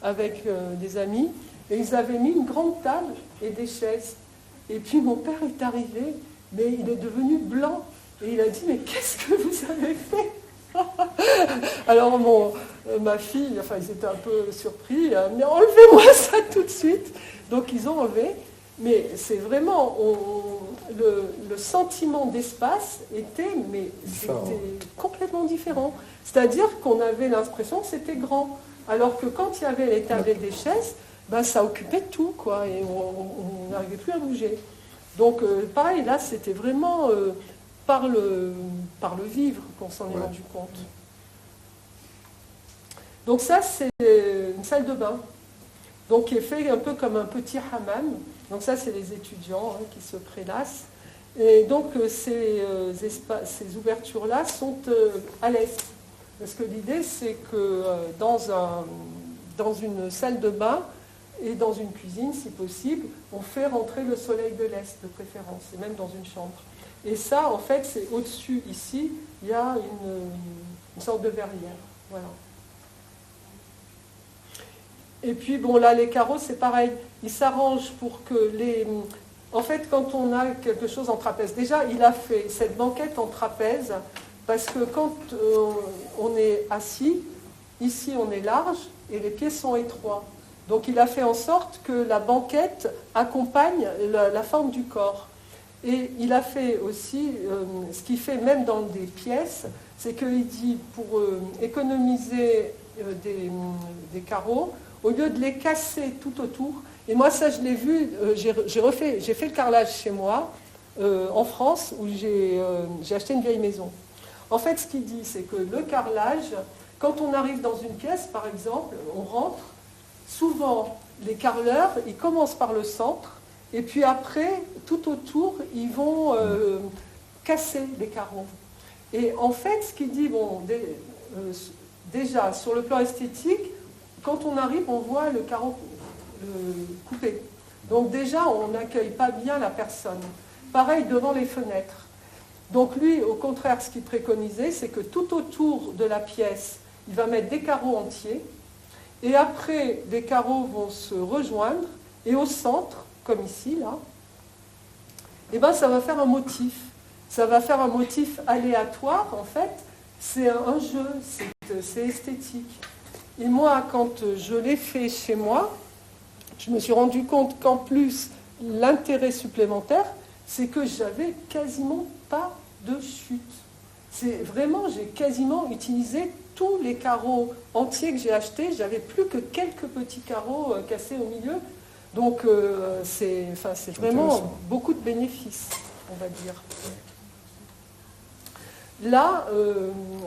avec des amis et ils avaient mis une grande table et des chaises. Et puis mon père est arrivé, mais il est devenu blanc. Et il a dit, mais qu'est-ce que vous avez fait? Alors ma fille, enfin ils étaient un peu surpris, mais enlevez-moi ça tout de suite. Donc ils ont enlevé. Mais c'est vraiment, le sentiment d'espace était complètement différent. C'est-à-dire qu'on avait l'impression que c'était grand. Alors que quand il y avait les tables et des chaises, ben, ça occupait tout, quoi, et on n'arrivait plus à bouger. Donc pareil, là, c'était vraiment par le vivre qu'on s'en est rendu compte. Donc ça, c'est une salle de bain. Donc qui est fait un peu comme un petit hammam. Donc ça, c'est les étudiants qui se prélassent. Et donc ces ouvertures-là sont à l'est. Parce que l'idée, c'est que dans une salle de bain et dans une cuisine, si possible, on fait rentrer le soleil de l'est, de préférence, et même dans une chambre. Et ça, en fait, c'est au-dessus, ici, il y a une sorte de verrière. Voilà. Et puis, bon, là, les carreaux, c'est pareil. Ils s'arrangent pour que En fait, quand on a quelque chose en trapèze, déjà, il a fait cette banquette en trapèze, parce que quand on est assis, ici, on est large, et les pieds sont étroits. Donc, il a fait en sorte que la banquette accompagne la forme du corps. Et il a fait aussi, ce qu'il fait même dans des pièces, c'est qu'il dit, pour économiser des carreaux, au lieu de les casser tout autour, et moi ça je l'ai vu, j'ai fait le carrelage chez moi, en France, où j'ai acheté une vieille maison. En fait, ce qu'il dit, c'est que le carrelage, quand on arrive dans une pièce, par exemple, on rentre, souvent les carreleurs, ils commencent par le centre, et puis après, tout autour, ils vont casser les carreaux. Et en fait, ce qu'il dit, bon, déjà, sur le plan esthétique, quand on arrive, on voit le carreau coupé. Donc déjà, on n'accueille pas bien la personne. Pareil devant les fenêtres. Donc lui, au contraire, ce qu'il préconisait, c'est que tout autour de la pièce, il va mettre des carreaux entiers. Et après, les carreaux vont se rejoindre. Et au centre, comme ici, là, eh ben, ça va faire un motif. Ça va faire un motif aléatoire, en fait. C'est un jeu, c'est esthétique. Et moi, quand je l'ai fait chez moi, je me suis rendu compte qu'en plus, l'intérêt supplémentaire, c'est que j'avais quasiment pas de chute. C'est vraiment, j'ai quasiment utilisé tous les carreaux entiers que j'ai achetés. J'avais plus que quelques petits carreaux cassés au milieu. Donc, c'est vraiment beaucoup de bénéfices, on va dire. Là,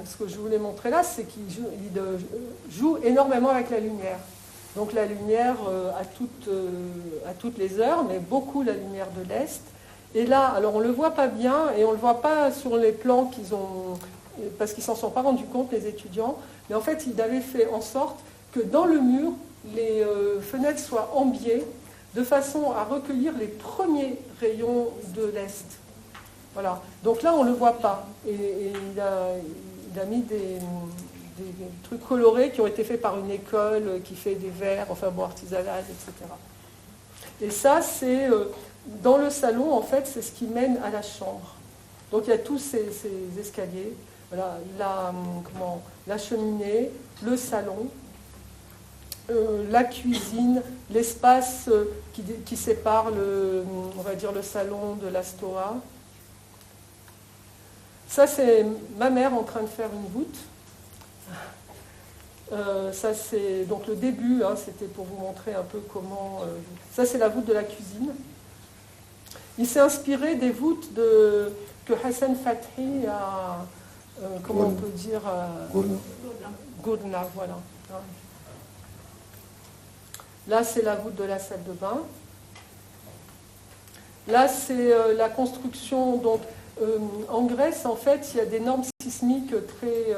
ce que je voulais montrer là, c'est qu'il joue énormément avec la lumière. Donc la lumière à toutes les heures, mais beaucoup la lumière de l'Est. Et là, alors on ne le voit pas bien, et on ne le voit pas sur les plans parce qu'ils ne s'en sont pas rendus compte, les étudiants, mais en fait, ils avaient fait en sorte que dans le mur, les fenêtres soient en biais, de façon à recueillir les premiers rayons de l'Est. Voilà. Donc là, on ne le voit pas. Et il a mis des trucs colorés qui ont été faits par une école qui fait des verres, enfin bon, artisanales, etc. Et ça, c'est dans le salon, en fait, c'est ce qui mène à la chambre. Donc il y a tous ces escaliers, voilà, la cheminée, le salon, la cuisine, l'espace qui sépare on va dire le salon de la stoa. Ça, c'est ma mère en train de faire une voûte. Ça c'est donc le début, hein, c'était pour vous montrer un peu comment... ça c'est la voûte de la cuisine. Il s'est inspiré des voûtes que Hassan Fathi a... comment on peut dire Gourna, voilà. Là c'est la voûte de la salle de bain. Là c'est la construction, donc en Grèce en fait il y a des normes sismiques très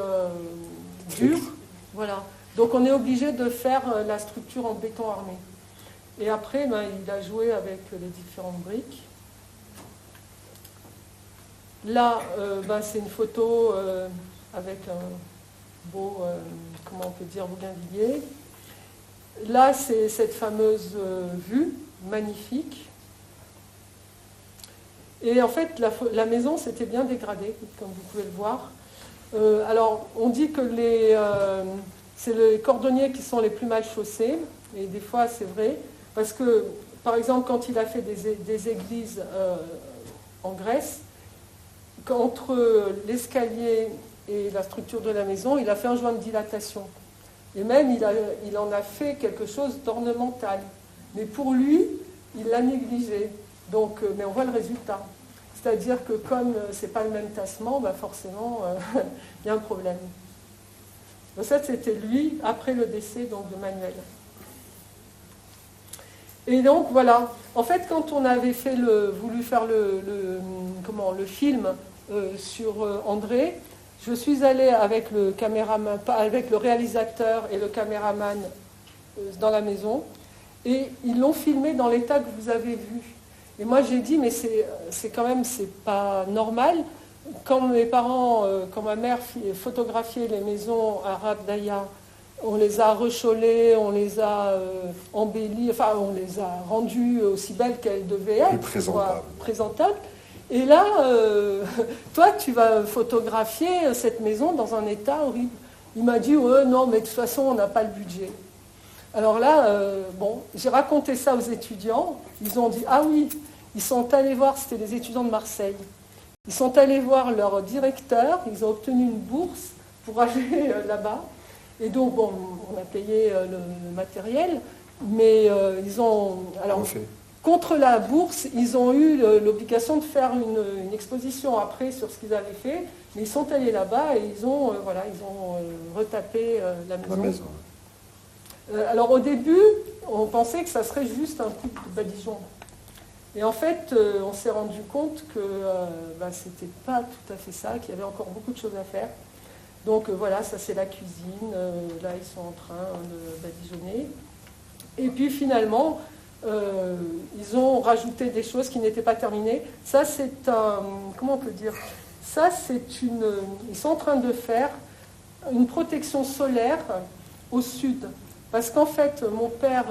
dures. Voilà. Donc on est obligé de faire la structure en béton armé. Et après, il a joué avec les différentes briques. Là, c'est une photo avec un beau, comment on peut dire, bougainvillier. Là, c'est cette fameuse vue magnifique. Et en fait, la maison s'était bien dégradée, comme vous pouvez le voir. Alors, on dit que c'est les cordonniers qui sont les plus mal chaussés, et des fois c'est vrai, parce que, par exemple, quand il a fait des églises en Grèce, entre l'escalier et la structure de la maison, il a fait un joint de dilatation. Et même, il en a fait quelque chose d'ornemental. Mais pour lui, il l'a négligé. Donc, mais on voit le résultat. C'est-à-dire que comme ce n'est pas le même tassement, forcément, il y a un problème. Donc ça, c'était lui, après le décès donc, de Manuel. Et donc, voilà. En fait, quand on avait voulu faire le film sur André, je suis allée avec le caméraman, avec le réalisateur et le caméraman dans la maison, et ils l'ont filmé dans l'état que vous avez vu. Et moi j'ai dit, mais c'est quand même, c'est pas normal. Quand mes parents, quand ma mère photographiait les maisons arabes d'Aya, on les a rechaulées, on les a embellies, enfin on les a rendues aussi belles qu'elles devaient être, présentables. Et là, toi tu vas photographier cette maison dans un état horrible. Il m'a dit, non mais de toute façon on n'a pas le budget. Alors là, j'ai raconté ça aux étudiants, ils ont dit, ah oui, ils sont allés voir, c'était les étudiants de Marseille, ils sont allés voir leur directeur, ils ont obtenu une bourse pour aller là-bas, et donc, on a payé le matériel, mais ils ont... Alors, contre la bourse, ils ont eu l'obligation de faire une exposition après sur ce qu'ils avaient fait, mais ils sont allés là-bas et ils ont retapé la maison. Alors au début, on pensait que ça serait juste un coup de badigeon. Et en fait, on s'est rendu compte que c'était pas tout à fait ça, qu'il y avait encore beaucoup de choses à faire. Donc voilà, ça c'est la cuisine. Là, ils sont en train de badigeonner. Et puis finalement, ils ont rajouté des choses qui n'étaient pas terminées. Ça, c'est un... Comment on peut dire ? Ça, c'est une... Ils sont en train de faire une protection solaire au sud. Parce qu'en fait, mon père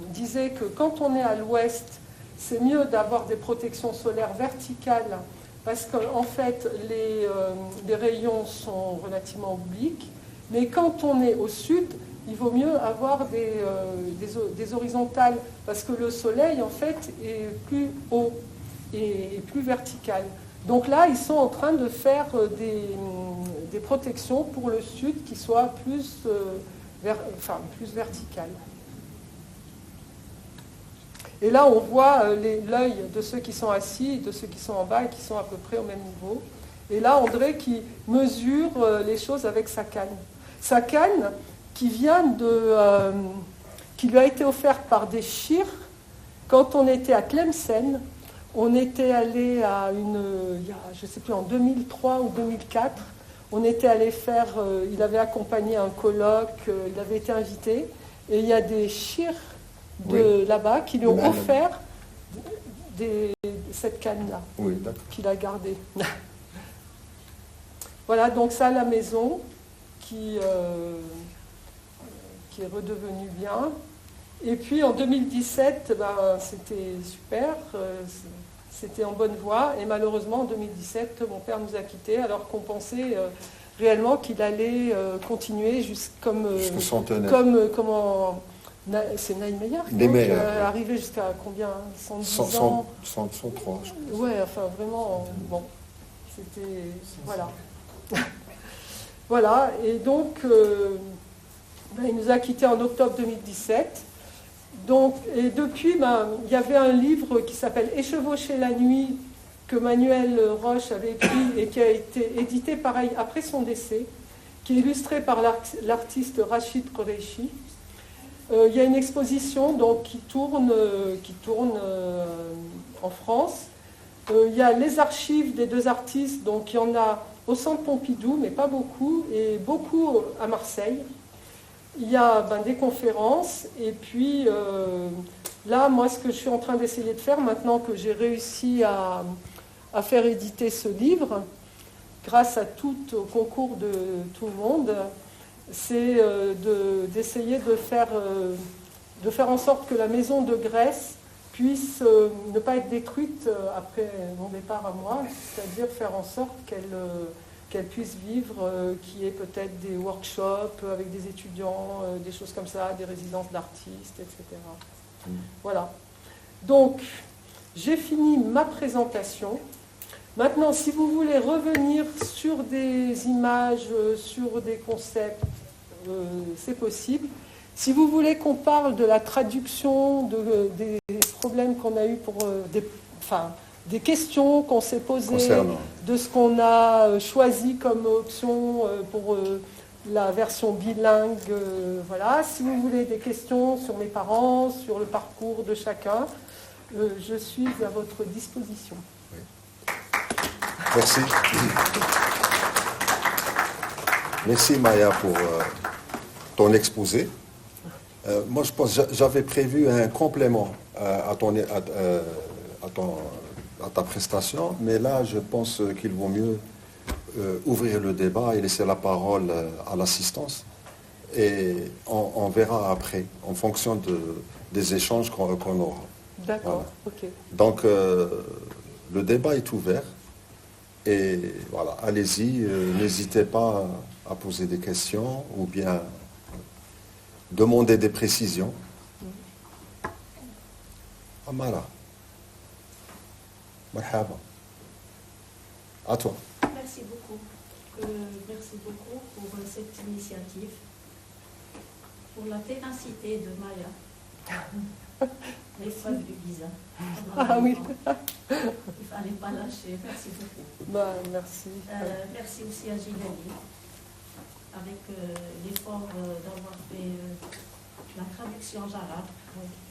disait que quand on est à l'ouest, c'est mieux d'avoir des protections solaires verticales, parce qu'en fait, les rayons sont relativement obliques. Mais quand on est au sud, il vaut mieux avoir des horizontales, parce que le soleil, en fait, est plus haut et plus vertical. Donc là, ils sont en train de faire des protections pour le sud qui soient plus verticales. Et là, on voit l'œil de ceux qui sont assis et de ceux qui sont en bas et qui sont à peu près au même niveau. Et là, André qui mesure les choses avec sa canne. Sa canne qui qui lui a été offerte par des chirs quand on était à Tlemcen. On était allé je ne sais plus, en 2003 ou 2004. On était allé faire, il avait accompagné un colloque, il avait été invité. Et il y a des chirs là-bas qui lui ont offert cette canne-là, qu'il a gardée. Voilà, donc ça, la maison qui est redevenue bien. Et puis en 2017, c'était super, c'était en bonne voie. Et malheureusement, en 2017, mon père nous a quittés, alors qu'on pensait réellement qu'il allait continuer jusqu'au centenaire. C'est Naïm Meyer, arrivé jusqu'à combien, 110 ans 103, je pense. Ouais, enfin vraiment, c'était... Voilà. Voilà, et donc, il nous a quittés en octobre 2017. Donc, et depuis, il y avait un livre qui s'appelle Échevaucher la nuit, que Manuel Roche avait écrit et qui a été édité pareil après son décès, qui est illustré par l'artiste Rachid Qureshi. Il y a une exposition donc, qui tourne en France. Il y a les archives des deux artistes, donc il y en a au Centre Pompidou, mais pas beaucoup, et beaucoup à Marseille. Il y a des conférences, et puis là, moi, ce que je suis en train d'essayer de faire, maintenant que j'ai réussi à faire éditer ce livre, grâce à au concours de tout le monde, c'est d'essayer de faire en sorte que la maison de Grèce puisse ne pas être détruite après mon départ à moi, c'est-à-dire faire en sorte qu'elle puisse vivre, qu'il y ait peut-être des workshops avec des étudiants, des choses comme ça, des résidences d'artistes, etc. Voilà. Donc, j'ai fini ma présentation. Maintenant, si vous voulez revenir sur des images, sur des concepts, c'est possible. Si vous voulez qu'on parle de la traduction, des problèmes qu'on a eu pour des questions qu'on s'est posées, de ce qu'on a choisi comme option pour la version bilingue, voilà. Si vous voulez des questions sur mes parents, sur le parcours de chacun, je suis à votre disposition. Oui. Merci. Merci Maya pour ton exposé. Moi, je pense que j'avais prévu un complément à ta prestation, mais là, je pense qu'il vaut mieux ouvrir le débat et laisser la parole à l'assistance. Et on verra après, en fonction des échanges qu'on aura. D'accord, voilà. ok. Donc, le débat est ouvert. Et voilà, allez-y, n'hésitez pas à poser des questions ou bien demander des précisions. Amara. Marhaba. À toi. Merci beaucoup. Merci beaucoup pour cette initiative, pour la ténacité de Maya. L'épreuve du visa. Ah oui. Il ne fallait pas lâcher. Merci beaucoup. Merci. Merci aussi à Gilali, avec l'effort d'avoir fait la traduction en arabe.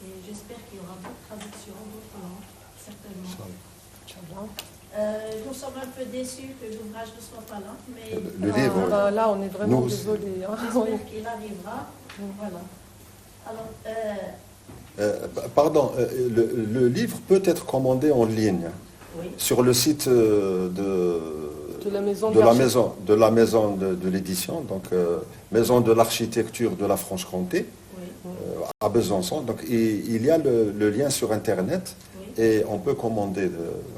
Et j'espère qu'il y aura d'autres traductions, d'autres langues, certainement. Nous sommes un peu déçus que l'ouvrage ne soit pas là, mais le livre, là on est vraiment désolés. J'espère qu'il arrivera. Voilà. Alors, pardon, le livre peut être commandé en ligne oui. Sur le site de la maison de l'édition, donc Maison de l'architecture de la Franche-Comté, oui. À Besançon. Donc il y a le lien sur Internet, oui. Et on peut commander,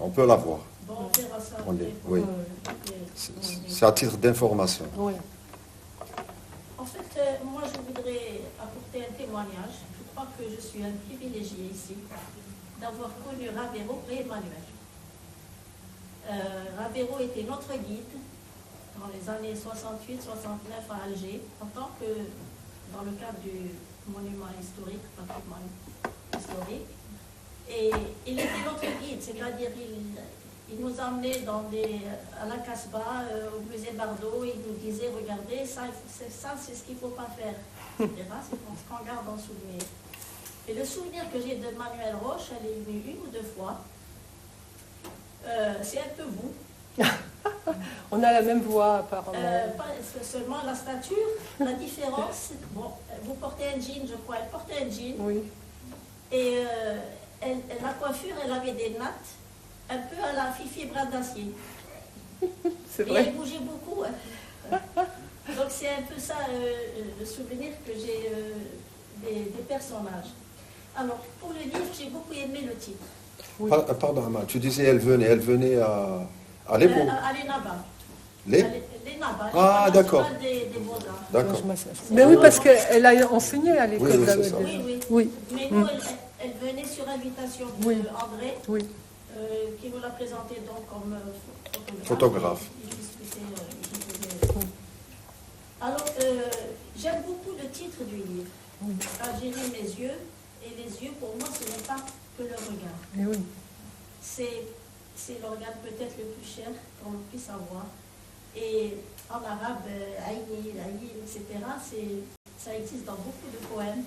on peut l'avoir. Bon, on verra ça. Oui. C'est à titre d'information. Oui. En fait, moi je voudrais apporter un témoignage. Je crois que je suis un privilégié ici d'avoir connu Ravero et Emmanuel. Ravero était notre guide dans les années 68-69 à Alger, en tant que dans le cadre du monument historique, patrimoine historique. Et il était notre guide, c'est-à-dire il nous emmenait à la Casbah, au musée Bardot, il nous disait, regardez, ça c'est ce qu'il ne faut pas faire. C'est ce qu'on garde en souvenir. Et le souvenir que j'ai de Manuel Roche, elle est venue une ou deux fois. C'est un peu vous. On a la même voix apparemment. Pas seulement la stature, la différence. Bon, vous portez un jean, je crois. Elle portait un jean. Oui. Et la coiffure, elle avait des nattes, un peu à la Fifi Bras d'Acier. C'est vrai. Et elle bougeait beaucoup. Donc c'est un peu ça le souvenir que j'ai des personnages. Alors, pour le livre, j'ai beaucoup aimé le titre. Oui. Pardon, Amal, tu disais elle venait à l'Ebo. À l'ENABA. L'ENABA. Ah, d'accord. D'accord. Mais oui, parce qu'elle a enseigné à l'école d'Amel. Oui. Mais nous, elle venait sur invitation d'André, qui nous l'a présenté donc comme photographe. Alors, J'aime beaucoup le titre du livre. Algérie, mes yeux. Et les yeux, pour moi, ce n'est pas que le regard. Et oui. C'est le regard peut-être le plus cher qu'on puisse avoir. Et en arabe, Aïni, etc., ça existe dans beaucoup de poèmes,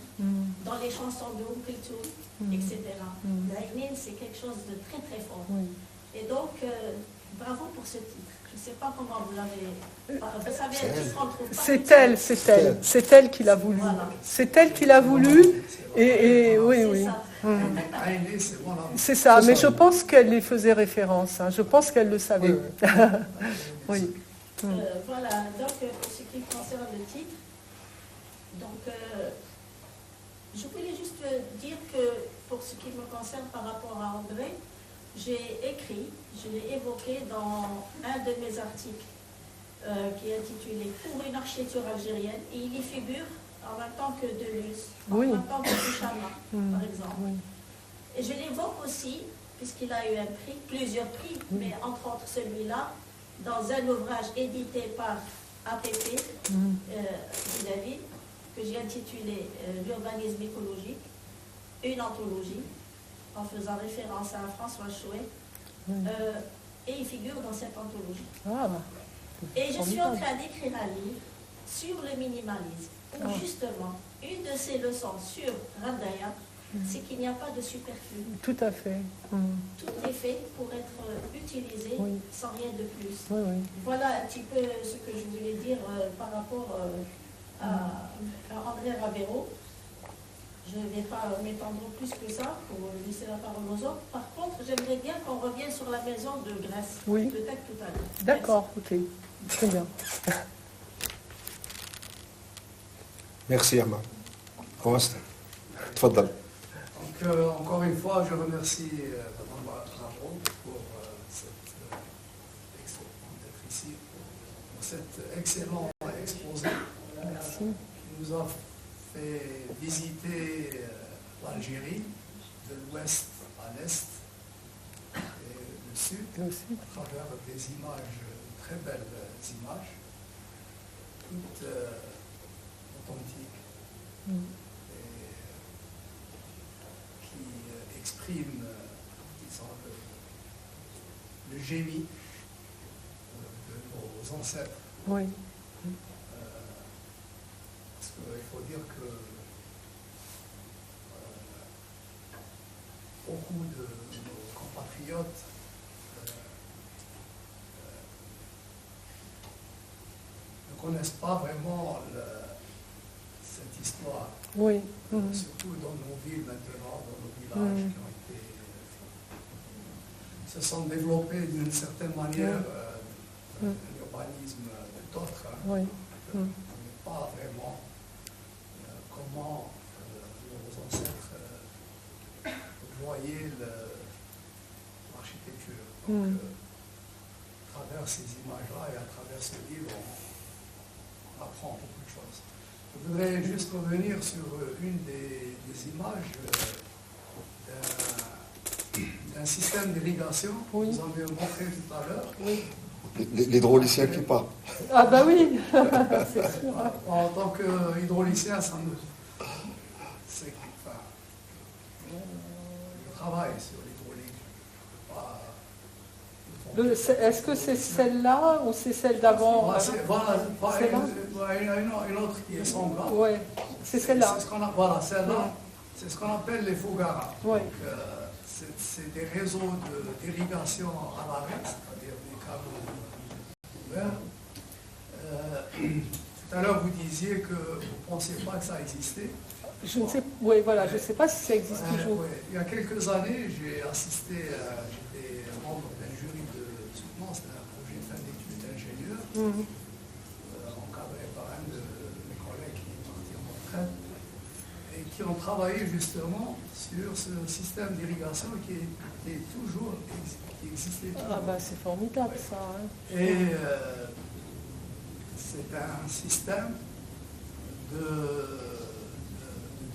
dans les chansons de Kulthum, etc. Aïni, c'est quelque chose de très très fort. Et donc, bravo pour ce titre. Je ne sais pas comment vous l'avez... Vous savez, c'est elle qui l'a voulu. Voilà. C'est elle qui l'a voulu. Et oui. C'est ça, mais je pense qu'elle y faisait référence. Hein. Je pense qu'elle le savait. Oui. Voilà, donc pour ce qui concerne le titre, donc je voulais juste dire que pour ce qui me concerne par rapport à André, j'ai écrit, je l'ai évoqué dans un de mes articles qui est intitulé « Pour une architecture algérienne » et il y figure en même temps que Deleuze, en même temps que Duchamp, par exemple. Et je l'évoque aussi, puisqu'il a eu un prix, plusieurs prix, mais entre autres celui-là, dans un ouvrage édité par APP, David, que j'ai intitulé « L'urbanisme écologique », une anthologie, en faisant référence à François Chouet, et il figure dans cette anthologie. Et je suis en train d'écrire un livre sur le minimalisme, où justement, une de ces leçons sur Radaya, c'est qu'il n'y a pas de superflu. Tout à fait. Tout est fait pour être utilisé sans rien de plus. Voilà un petit peu ce que je voulais dire par rapport à André Ravero. Je ne vais pas m'étendre plus que ça pour laisser la parole aux autres. Par contre, j'aimerais bien qu'on revienne sur la maison de Grèce. Peut-être tout à l'heure. D'accord, ok. Très bien. Merci, Amma. Commence. Tfadal. Donc, encore une fois, je remercie Mme Bravo pour d'être ici, pour cet excellent exposé. Merci. Qui nous a fait visiter l'Algérie, de l'ouest à l'est et le sud, à travers des images, très belles images, toutes authentiques, et qui expriment, disons, le génie de nos ancêtres. Oui. Il faut dire que beaucoup de nos compatriotes ne connaissent pas vraiment cette histoire. Surtout dans nos villes maintenant, dans nos villages qui se sont développés d'une certaine manière un urbanisme d'autres. On n'est pas vraiment comment nos ancêtres voyaient l'architecture. Donc, à travers ces images-là et à travers ce livre, on apprend beaucoup de choses. Je voudrais juste revenir sur une des images d'un système d'irrigation que vous avez montré tout à l'heure. L'hydraulicien qui parle. Ah bah oui, c'est sûr. En tant qu'hydraulicien, ça me... je travaille sur l'hydraulique. Est-ce que c'est celle-là ou c'est celle d'avant? Il y en a une autre qui est semblable. Oui, c'est celle-là. Voilà, celle-là, c'est ce qu'on appelle les fougara. C'est des réseaux d'irrigation à l'arrêt, c'est-à-dire des canaux ouverts. Tout à l'heure, vous disiez que vous ne pensiez pas que ça existait. Je ne sais, je sais pas si ça existe toujours. Il y a quelques années, j'ai assisté, j'étais membre d'un jury de soutenance d'un projet de fin d'études d'ingénieur, encadré par un de mes collègues qui est parti en retraite, et qui ont travaillé justement sur ce système d'irrigation qui existait toujours. Ah bah c'est formidable ça. Hein. Et c'est un système de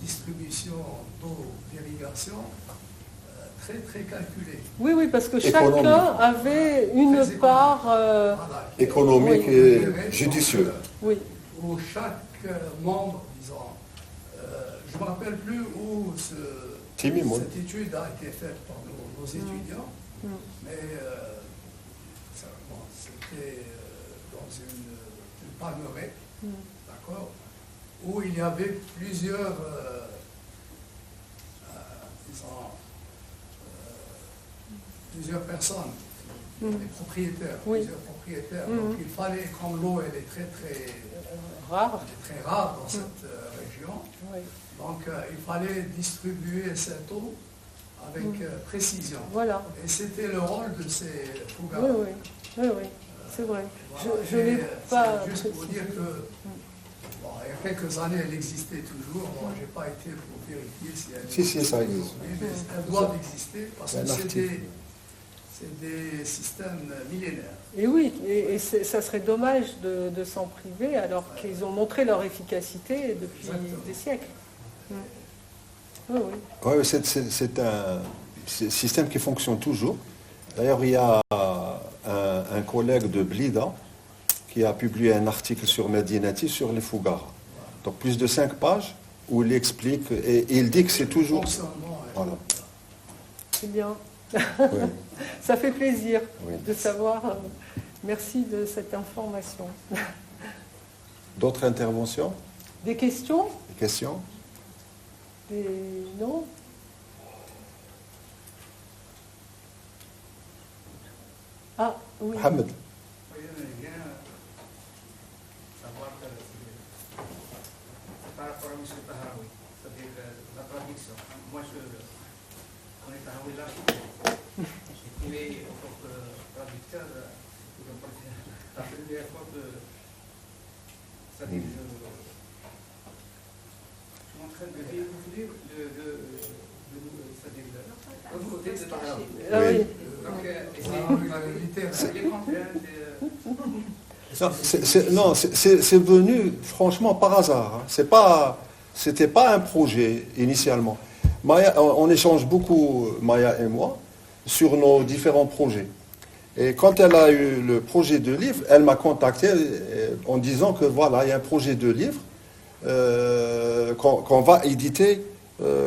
distribution d'eau d'irrigation très très calculée. Oui, parce que chacun avait une part économique et judicieuse. Où chaque membre, disons, je ne me rappelle plus où cette étude a été faite par nos étudiants, mais c'était dans une palmeraie, d'accord, où il y avait plusieurs, plusieurs personnes, des propriétaires, plusieurs propriétaires. Donc il fallait, comme l'eau elle est très rare dans cette région, donc il fallait distribuer cette eau avec précision. Voilà. Et c'était le rôle de ces fougards. Oui, c'est vrai. Voilà. Je n'ai pas... Juste pour dire que, bon, il y a quelques années, elle existait toujours. Bon, je n'ai pas été pour vérifier si elle existait. Si, ça existe. Mais elle doit exister parce que c'est des systèmes millénaires. Et oui, et ça serait dommage de s'en priver alors qu'ils ont montré leur efficacité depuis des siècles. Oui. C'est un système qui fonctionne toujours. D'ailleurs, il y a un collègue de Blida qui a publié un article sur Medinati sur les fougars. Donc plus de 5 pages où il explique et il dit que c'est toujours... Voilà. C'est bien. Oui. Ça fait plaisir de savoir. Merci de cette information. D'autres interventions? Des questions? Des questions? Non? Ah, oui. Mohamed. Par rapport à M. Taharoui, c'est-à-dire la traduction. Moi, je connais Taharoui là. Il est, en tant que traducteur, la première fois que. C'est-à-dire, je suis en train de découvrir le côté de Taharoui. Ah oui. Donc, les contraintes. Non, c'est venu franchement par hasard. C'était pas un projet initialement. Maya, on échange beaucoup, Maya et moi, sur nos différents projets. Et quand elle a eu le projet de livre, elle m'a contacté en disant que voilà, il y a un projet de livre qu'on va éditer,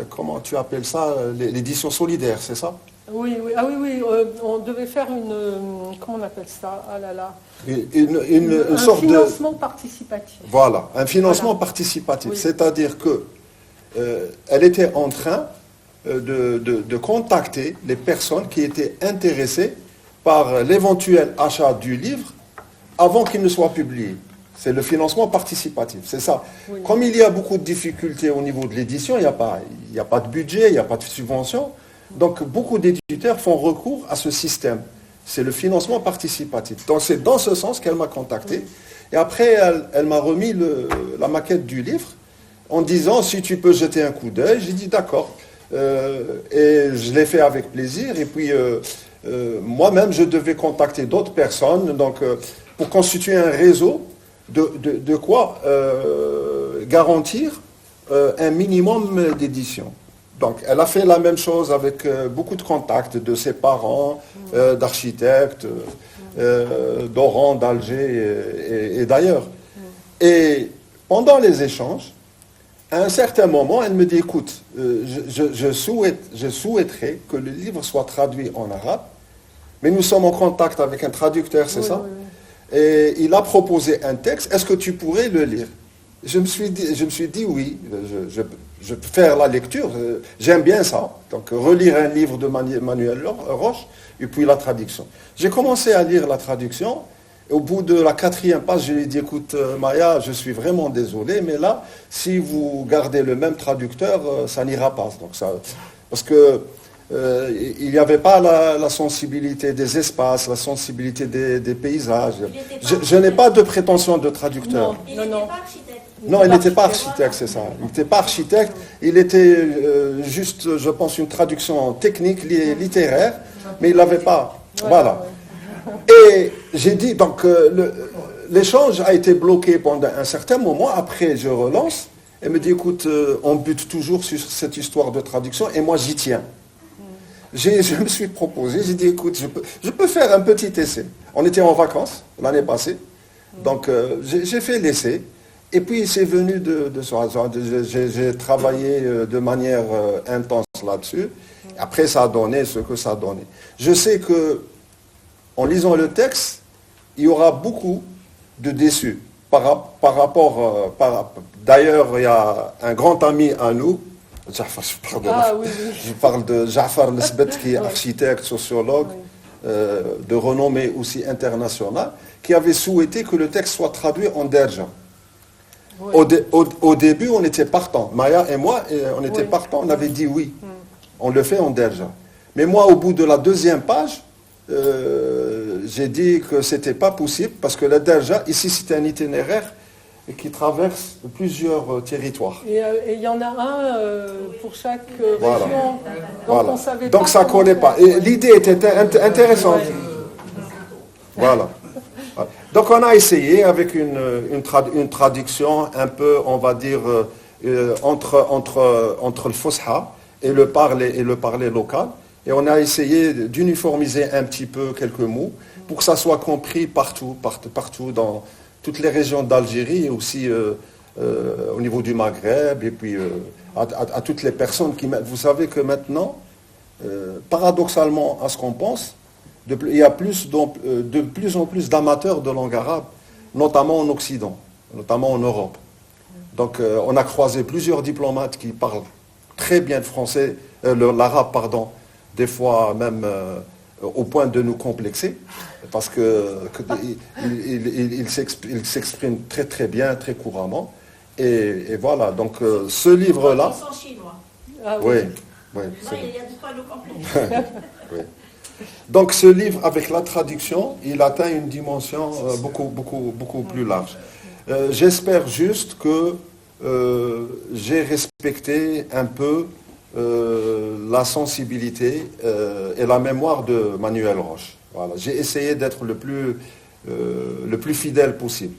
comment tu appelles ça, l'édition solidaire, c'est ça? Oui. Ah oui, on devait faire une... Comment on appelle ça? Ah là là. Une sorte de... financement participatif. Voilà, un financement participatif. Oui. C'est-à-dire que elle était en train de contacter les personnes qui étaient intéressées par l'éventuel achat du livre avant qu'il ne soit publié. C'est le financement participatif, c'est ça. Oui. Comme il y a beaucoup de difficultés au niveau de l'édition, il n'y a pas de budget, il n'y a pas de subvention. Donc beaucoup d'éditeurs font recours à ce système. C'est le financement participatif. Donc c'est dans ce sens qu'elle m'a contacté. Et après, elle m'a remis la maquette du livre en disant si tu peux jeter un coup d'œil. J'ai dit d'accord. Et je l'ai fait avec plaisir. Et puis moi-même, je devais contacter d'autres personnes pour constituer un réseau de quoi garantir un minimum d'édition. Donc, elle a fait la même chose avec beaucoup de contacts de ses parents, d'architectes, d'Oran, d'Alger et d'ailleurs. Et pendant les échanges, à un certain moment, elle me dit, écoute, je souhaiterais que le livre soit traduit en arabe, mais nous sommes en contact avec un traducteur, c'est ça? Oui. Et il a proposé un texte, est-ce que tu pourrais le lire? Je me suis dit oui, je peux faire la lecture, j'aime bien ça. Donc relire un livre de Manuel Roche et puis la traduction. J'ai commencé à lire la traduction et au bout de la 4e page, je lui ai dit écoute Maya, je suis vraiment désolé, mais là, si vous gardez le même traducteur, ça n'ira pas. Donc parce que il n'y avait pas la sensibilité des espaces, la sensibilité des paysages. Je n'ai pas de prétention de traducteur. Non, il n'était pas architecte. Non, il n'était pas architecte, c'est ça. Il n'était pas architecte, il était juste, je pense, une traduction technique, littéraire, mais il n'avait pas. Voilà. Et j'ai dit, donc, l'échange a été bloqué pendant un certain moment. Après, je relance. Elle me dit, écoute, on bute toujours sur cette histoire de traduction, et moi, j'y tiens. Je me suis proposé, j'ai dit, écoute, je peux faire un petit essai. On était en vacances l'année passée, donc j'ai fait l'essai. Et puis c'est venu de soi. J'ai travaillé de manière intense là-dessus. Après, ça a donné ce que ça a donné. Je sais que, en lisant le texte, il y aura beaucoup de déçus. D'ailleurs, il y a un grand ami à nous, je parle de Ja'far Lesbet, qui est architecte, sociologue, de renommée aussi internationale, qui avait souhaité que le texte soit traduit en derja. Oui. Au début, on était partants. Maya et moi, on était partants, on avait dit oui. On le fait en derja. Mais moi, au bout de la deuxième page, j'ai dit que ce n'était pas possible, parce que le derja, ici, c'est un itinéraire qui traverse plusieurs territoires. Et il y en a un pour chaque région. Donc, donc ça ne collait pas. Et l'idée était intéressante. Voilà. Donc on a essayé avec une traduction un peu, on va dire, entre le Fosha et le parler local. Et on a essayé d'uniformiser un petit peu quelques mots pour que ça soit compris partout dans toutes les régions d'Algérie et aussi au niveau du Maghreb et puis à toutes les personnes qui... Vous savez que maintenant, paradoxalement à ce qu'on pense, il y a de plus en plus d'amateurs de langue arabe, notamment en Occident, notamment en Europe. Donc on a croisé plusieurs diplomates qui parlent très bien le français, l'arabe, pardon, des fois même au point de nous complexer, parce qu'il s'exprime très très bien, très couramment. Et voilà, donc ce livre-là... Ils sont chinois. Ah, oui. Oui. Là, il y a de quoi nous complexer. Oui. Donc ce livre, avec la traduction, il atteint une dimension beaucoup plus large. J'espère juste que j'ai respecté un peu la sensibilité et la mémoire de Manuel Roche. Voilà. J'ai essayé d'être le plus fidèle possible.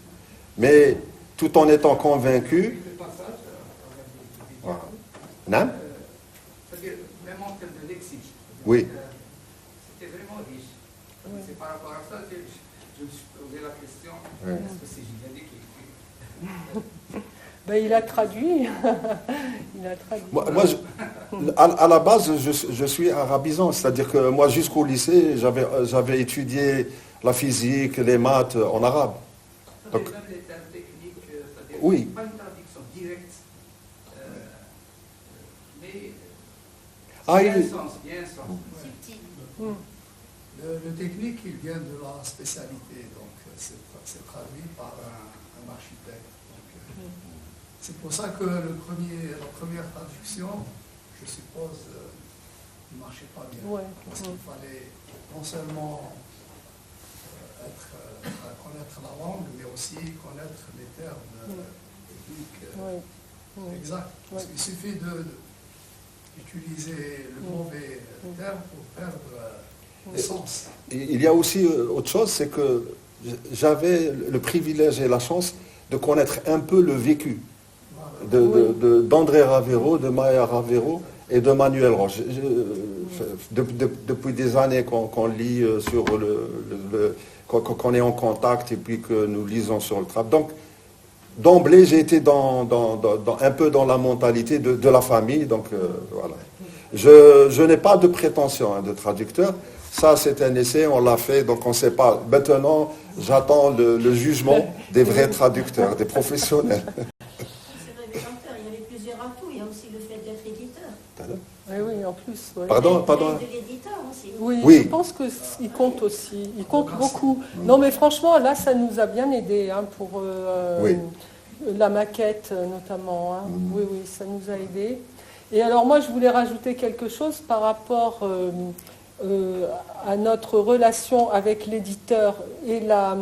Mais tout en étant convaincu... Voilà. Non ? C'est-à-dire, même en termes de lexique. Oui. C'était vraiment riche. C'est par rapport à ça que je me suis posé la question, est-ce que c'est Gigadi qui écrit? Ben, il a traduit. Moi, à la base, je suis arabisant, c'est-à-dire que moi, jusqu'au lycée, j'avais étudié la physique, les maths en arabe. Donc, même les termes techniques, c'est-à-dire oui. Pas une traduction directe, mais il y a un sens. Subtil. Le technique, il vient de la spécialité, donc c'est traduit par un architecte. C'est pour ça que la première traduction, je suppose, ne marchait pas bien. Ouais. Parce qu'il fallait non seulement connaître la langue, mais aussi connaître les termes techniques exacts. Parce qu'il suffit d'utiliser le mauvais terme pour perdre le sens. Il y a aussi autre chose, c'est que j'avais le privilège et la chance de connaître un peu le vécu d'André Ravero, de Maya Ravero et de Manuel Roche. Depuis des années qu'on lit sur qu'on est en contact et puis que nous lisons sur le travail. Donc, d'emblée, j'ai été un peu dans la mentalité de la famille. Donc, voilà. Je n'ai pas de prétention de traducteur. Ça, c'est un essai, on l'a fait, donc on ne sait pas. Maintenant, j'attends le jugement des vrais traducteurs, des professionnels. Il y avait plusieurs atouts. Il y a aussi le fait d'être éditeur. Oui, en plus. Oui. Pardon. De l'éditeur aussi. Oui, je pense qu'il compte aussi. Il compte beaucoup. Non, mais franchement, là, ça nous a bien aidé pour la maquette, notamment. Hein. Oui, ça nous a aidé. Et alors, moi, je voulais rajouter quelque chose par rapport à notre relation avec l'éditeur et la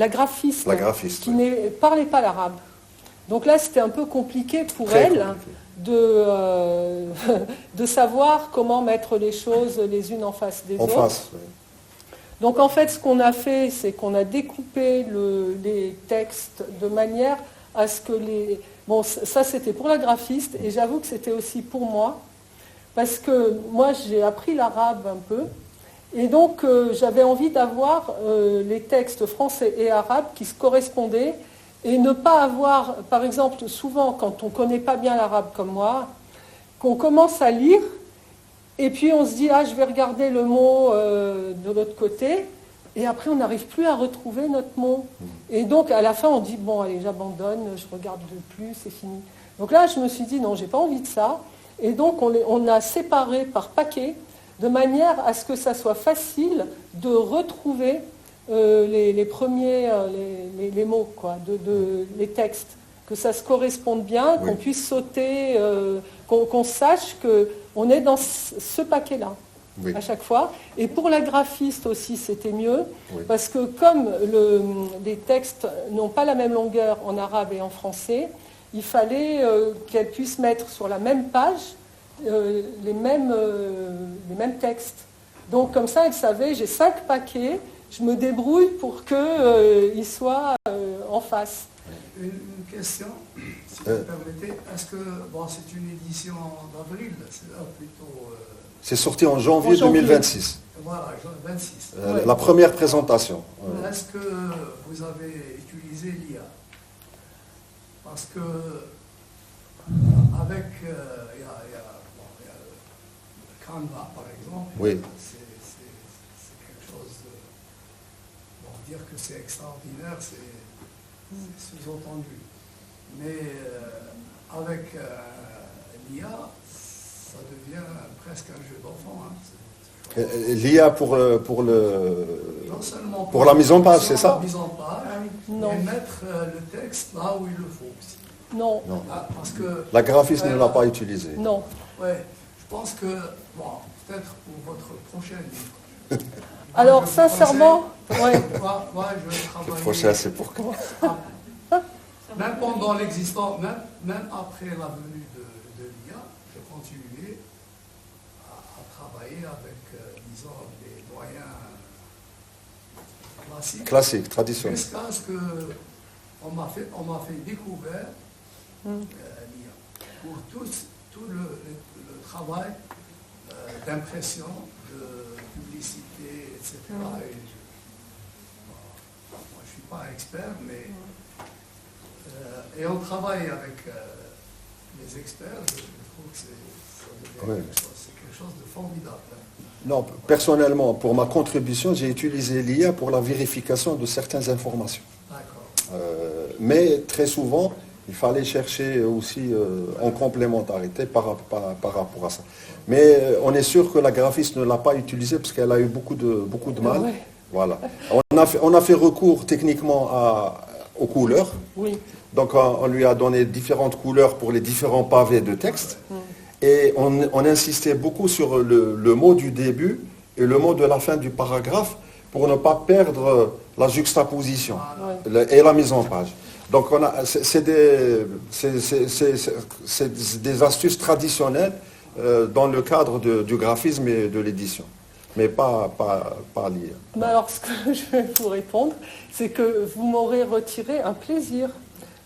graphiste, qui ne parlait pas l'arabe. Donc là, c'était un peu compliqué pour elle de savoir comment mettre les choses les unes en face des autres. Donc en fait, ce qu'on a fait, c'est qu'on a découpé les textes de manière à ce que les... Bon, ça c'était pour la graphiste, et j'avoue que c'était aussi pour moi, parce que moi j'ai appris l'arabe un peu, et donc j'avais envie d'avoir les textes français et arabes qui se correspondaient et ne pas avoir, par exemple, souvent quand on ne connaît pas bien l'arabe comme moi, qu'on commence à lire, et puis on se dit, ah, je vais regarder le mot de l'autre côté, et après on n'arrive plus à retrouver notre mot. Et donc à la fin on dit, bon allez, j'abandonne, je regarde plus, c'est fini. Donc là je me suis dit, non, j'ai pas envie de ça, et donc on a séparé par paquet, de manière à ce que ça soit facile de retrouver les premiers les mots, quoi, les textes, que ça se corresponde bien, qu'on puisse sauter, qu'on sache qu'on est dans ce paquet-là à chaque fois. Et pour la graphiste aussi, c'était mieux, parce que comme les textes n'ont pas la même longueur en arabe et en français, il fallait qu'elle puisse mettre sur la même page les mêmes textes. Donc comme ça, elle savait, j'ai 5 paquets, je me débrouille pour qu'ils soient en face. Une question, si vous permettez. Est-ce que, bon, c'est une édition d'avril, c'est là plutôt... C'est sorti en janvier 2026. Voilà, 26. La première présentation. Est-ce que vous avez utilisé l'IA? Parce que avec il y a Canva, par exemple, c'est quelque chose de... Bon, dire que c'est extraordinaire, c'est sous-entendu. Mais avec l'IA, ça devient presque un jeu d'enfant. Hein. L'IA pour la mise en page, c'est ça? La mise en page, et mettre le texte là où il le faut aussi. Non. Parce que, la graphiste ne l'a pas utilisé. Non. Ouais, je pense que, bon, peut-être pour votre prochaine livre. Alors, sincèrement, moi, je travaille. Le prochain, c'est pour quand? Même pendant l'existence, même après la venue de l'IA, je continuais à travailler avec, disons, des moyens classiques, traditionnels. Jusqu'à ce qu'on m'a fait découvrir l'IA. Pour tout le travail d'impression, de publicité, etc. Moi, je ne suis pas expert, mais... et on travaille avec les experts, je trouve que c'est quelque chose de formidable. Non, personnellement, pour ma contribution, j'ai utilisé l'IA pour la vérification de certaines informations. D'accord. Mais très souvent, il fallait chercher aussi en complémentarité par rapport à ça. Mais on est sûr que la graphiste ne l'a pas utilisé parce qu'elle a eu beaucoup de mal. Ouais. Voilà. On a fait recours techniquement aux couleurs. Oui. Donc on lui a donné différentes couleurs pour les différents pavés de texte. Et on insistait beaucoup sur le mot du début et le mot de la fin du paragraphe pour ne pas perdre la juxtaposition et la mise en page. Donc c'est des astuces traditionnelles dans le cadre du graphisme et de l'édition, mais pas l'IA. Mais alors, ce que je vais vous répondre, c'est que vous m'aurez retiré un plaisir.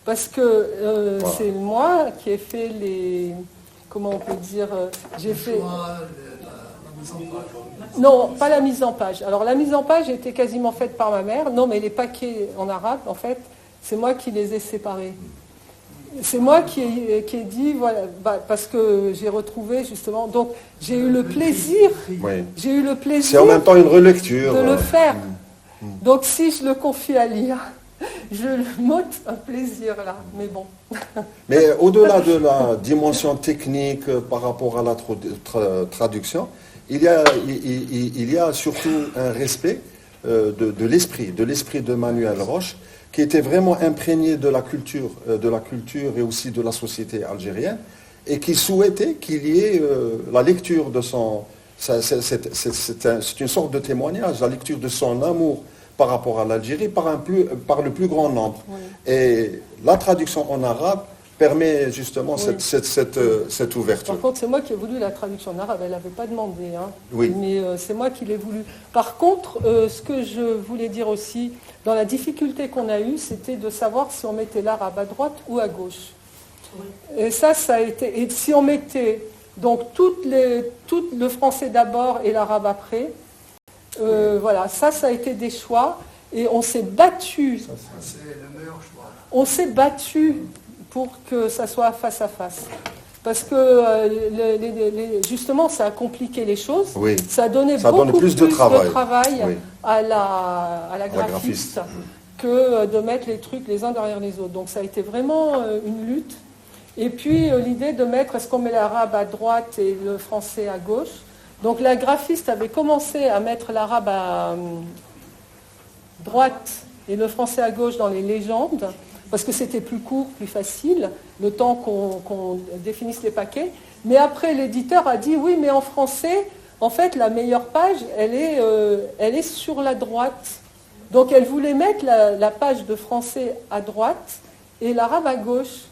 Parce que c'est moi qui ai fait les... Comment on peut dire j'ai fait... La mise en page. Non, pas la mise en page. Alors la mise en page était quasiment faite par ma mère. Non, mais les paquets en arabe, en fait, c'est moi qui les ai séparés. C'est moi qui ai dit, voilà, parce que j'ai retrouvé justement... Donc j'ai eu le plaisir, c'est en même temps une relecture. De le faire. Donc si je le confie à l'IA, je m'ôte un plaisir là, mais bon. Mais au-delà de la dimension technique par rapport à la traduction, il y a surtout un respect de l'esprit de Manuel Roche, qui était vraiment imprégné de la culture et aussi de la société algérienne, et qui souhaitait qu'il y ait la lecture de son... C'est une sorte de témoignage, la lecture de son amour par rapport à l'Algérie par le plus grand nombre. Oui. Et la traduction en arabe permet justement cette ouverture. Par contre, c'est moi qui ai voulu la traduction en arabe, elle n'avait pas demandé, hein. Oui. Mais c'est moi qui l'ai voulu. Par contre, ce que je voulais dire aussi, dans la difficulté qu'on a eue, c'était de savoir si on mettait l'arabe à droite ou à gauche. Oui. Et ça a été... Et si on mettait donc tout le français d'abord et l'arabe après, voilà, ça a été des choix et on s'est battu. Ça, c'est le meilleur choix. on s'est battu pour que ça soit face à face. Parce que justement, ça a compliqué les choses. Oui. Ça a donné beaucoup plus de travail oui. à la graphiste que de mettre les trucs les uns derrière les autres. Donc ça a été vraiment une lutte. Et puis l'idée de mettre, est-ce qu'on met l'arabe à droite et le français à gauche? Donc la graphiste avait commencé à mettre l'arabe à droite et le français à gauche dans les légendes, parce que c'était plus court, plus facile, le temps qu'on définisse les paquets. Mais après, l'éditeur a dit, oui, mais en français, en fait, la meilleure page, elle est sur la droite. Donc, elle voulait mettre la page de français à droite et l'arabe à gauche.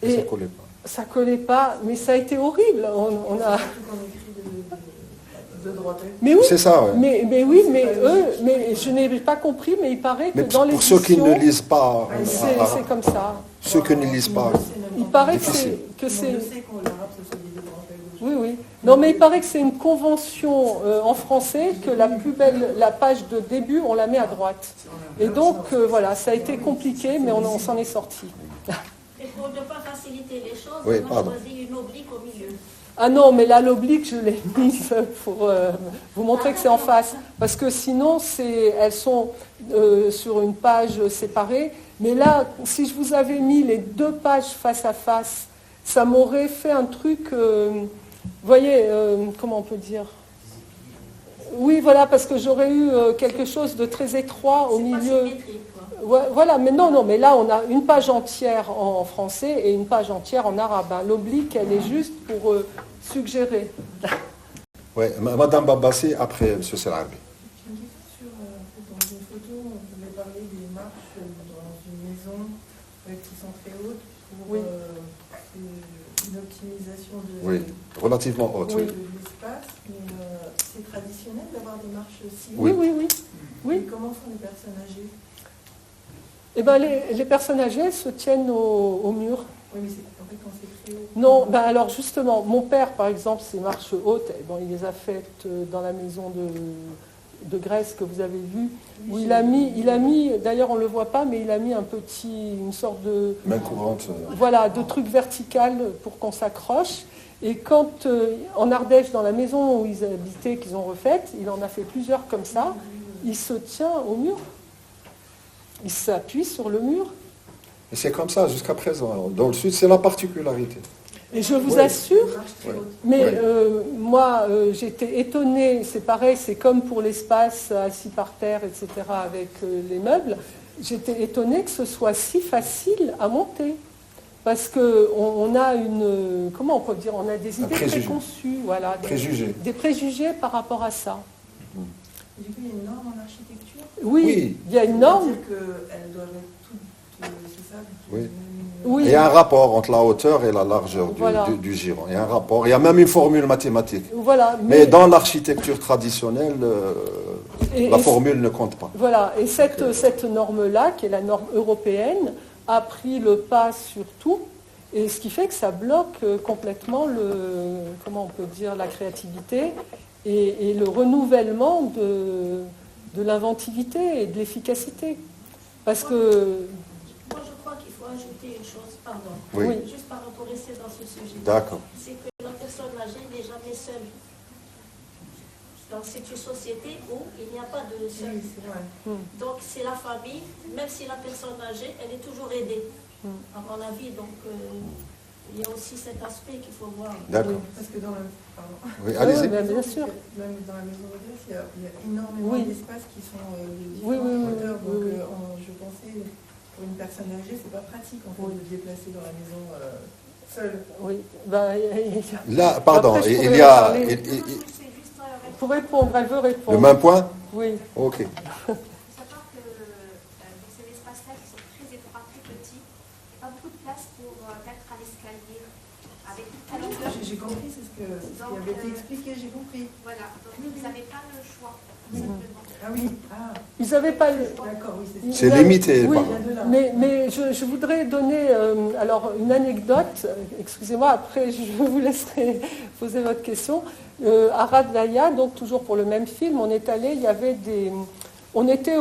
Et ça ne collait pas. Ça ne collait pas, mais ça a été horrible. On a... Mais oui, c'est ça, ouais. mais oui, mais eux, mais je n'ai pas compris, mais il paraît que dans l'édition... Pour ceux qui ne lisent pas... C'est comme ça. Ceux qui ne lisent pas... Il paraît que c'est... Oui, oui. Non, mais il paraît que c'est une convention en français que la plus belle, la page de début, on la met à droite. Et donc, voilà, ça a été compliqué, mais on s'en est sorti. Et pour ne pas faciliter les choses, oui, on a choisi une oblique au milieu. Ah non, mais là, l'oblique, je l'ai mise pour vous montrer que c'est en face. Parce que sinon, elles sont sur une page séparée. Mais là, si je vous avais mis les deux pages face à face, ça m'aurait fait un truc... vous voyez, comment on peut dire? Oui, voilà, parce que j'aurais eu quelque chose de très étroit au milieu. Pas symétrique, quoi. Voilà, mais non, mais là, on a une page entière en français et une page entière en arabe. Hein. L'oblique, elle est juste pour suggérer. Oui, Madame Babassi, après M. Selabi. J'ai une question dans une photo, on pouvait parler des marches dans une maison qui sont très hautes pour une optimisation de, relativement haute. de l'espace. C'est traditionnel d'avoir des marches si hautes. Oui. Et comment font les personnes âgées? Eh ben, les personnes âgées se tiennent au mur. Oui, mais en fait, quand c'est très haut. Non, ben alors justement, mon père, par exemple, ses marches hautes, bon, il les a faites dans la maison de Grèce que vous avez vue, où il a mis, d'ailleurs on ne le voit pas, mais il a mis une sorte de... Main courante. Voilà, de truc vertical pour qu'on s'accroche. Et quand, en Ardèche, dans la maison où ils habitaient, qu'ils ont refaite, il en a fait plusieurs comme ça, il se tient au mur. Il s'appuie sur le mur. Et c'est comme ça jusqu'à présent. Dans le sud, c'est la particularité. Et je vous assure, mais moi, j'étais étonnée, c'est pareil, c'est comme pour l'espace assis par terre, etc., avec les meubles, j'étais étonnée que ce soit si facile à monter. Parce qu'on a comment on peut dire, on a des idées préconçues, voilà, des préjugés par rapport à ça. Et du coup, il y a une norme en architecture? Oui, il y a une norme. C'est-à-dire qu'elles doivent être toutes, c'est ça? Oui. Il y a un rapport entre la hauteur et la largeur du giron. Il y a un rapport. Il y a même une formule mathématique. Voilà, mais dans l'architecture traditionnelle, la formule ne compte pas. Voilà. Et cette norme-là, qui est la norme européenne, a pris le pas sur tout. Et ce qui fait que ça bloque complètement comment on peut dire, la créativité et le renouvellement de l'inventivité et de l'efficacité. Parce que... Moi, je crois qu'il faut ajouter une chose, pardon, juste par rapport à dans ce sujet. D'accord. C'est que la personne âgée n'est jamais seule. Donc, c'est une société où il n'y a pas de seul. Donc, c'est la famille, même si la personne âgée, elle est toujours aidée, à mon avis. Donc, il y a aussi cet aspect qu'il faut voir. D'accord. Parce que dans le... Oui, allez-y. Bien sûr. Même dans la maison de Grèce, il y a énormément d'espaces qui sont de différentes hauteurs. Donc, je pensais, pour une personne âgée, c'est pas pratique en fait, de se déplacer dans la maison seule. Oui. Là, pardon, après, il y a... Pour répondre, elle veut répondre. Le même point? Oui. Ok. Il faut savoir que dans ces espaces-là qui sont très étroits, très petits, il n'y a pas beaucoup de place pour mettre un escalier avec toute la longueur. J'ai compris, c'est ce qui avait été expliqué, j'ai compris. Voilà, donc vous n'avez pas le choix. Ah oui, Ils n'avaient pas le... D'accord, oui, c'est limité. Oui, mais je voudrais donner alors une anecdote. Excusez-moi, après je vous laisserai poser votre question. À Radlaya, donc toujours pour le même film, on est allé, il y avait on était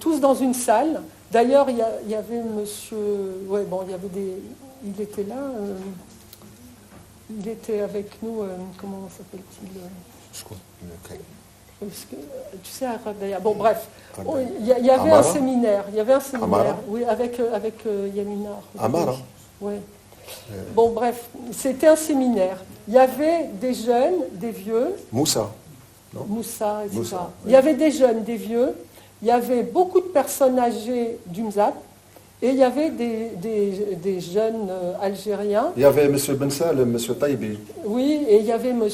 tous dans une salle D'ailleurs, il y avait monsieur... Ouais, bon, il y avait des... Il était là, il était avec nous, comment s'appelle-t-il tu sais, bon, bref, il y avait un séminaire, Amara. oui, avec Yamina. Amara. Oui. Bon, bref, c'était un séminaire. Il y avait des jeunes, des vieux. Moussa. Moussa, etc. Moussa, oui. Il y avait des jeunes, des vieux. Il y avait beaucoup de personnes âgées du Mzab. Et il y avait des jeunes Algériens. Il y avait M. Ben Salem, M. Taïbi. Oui, et il y avait M.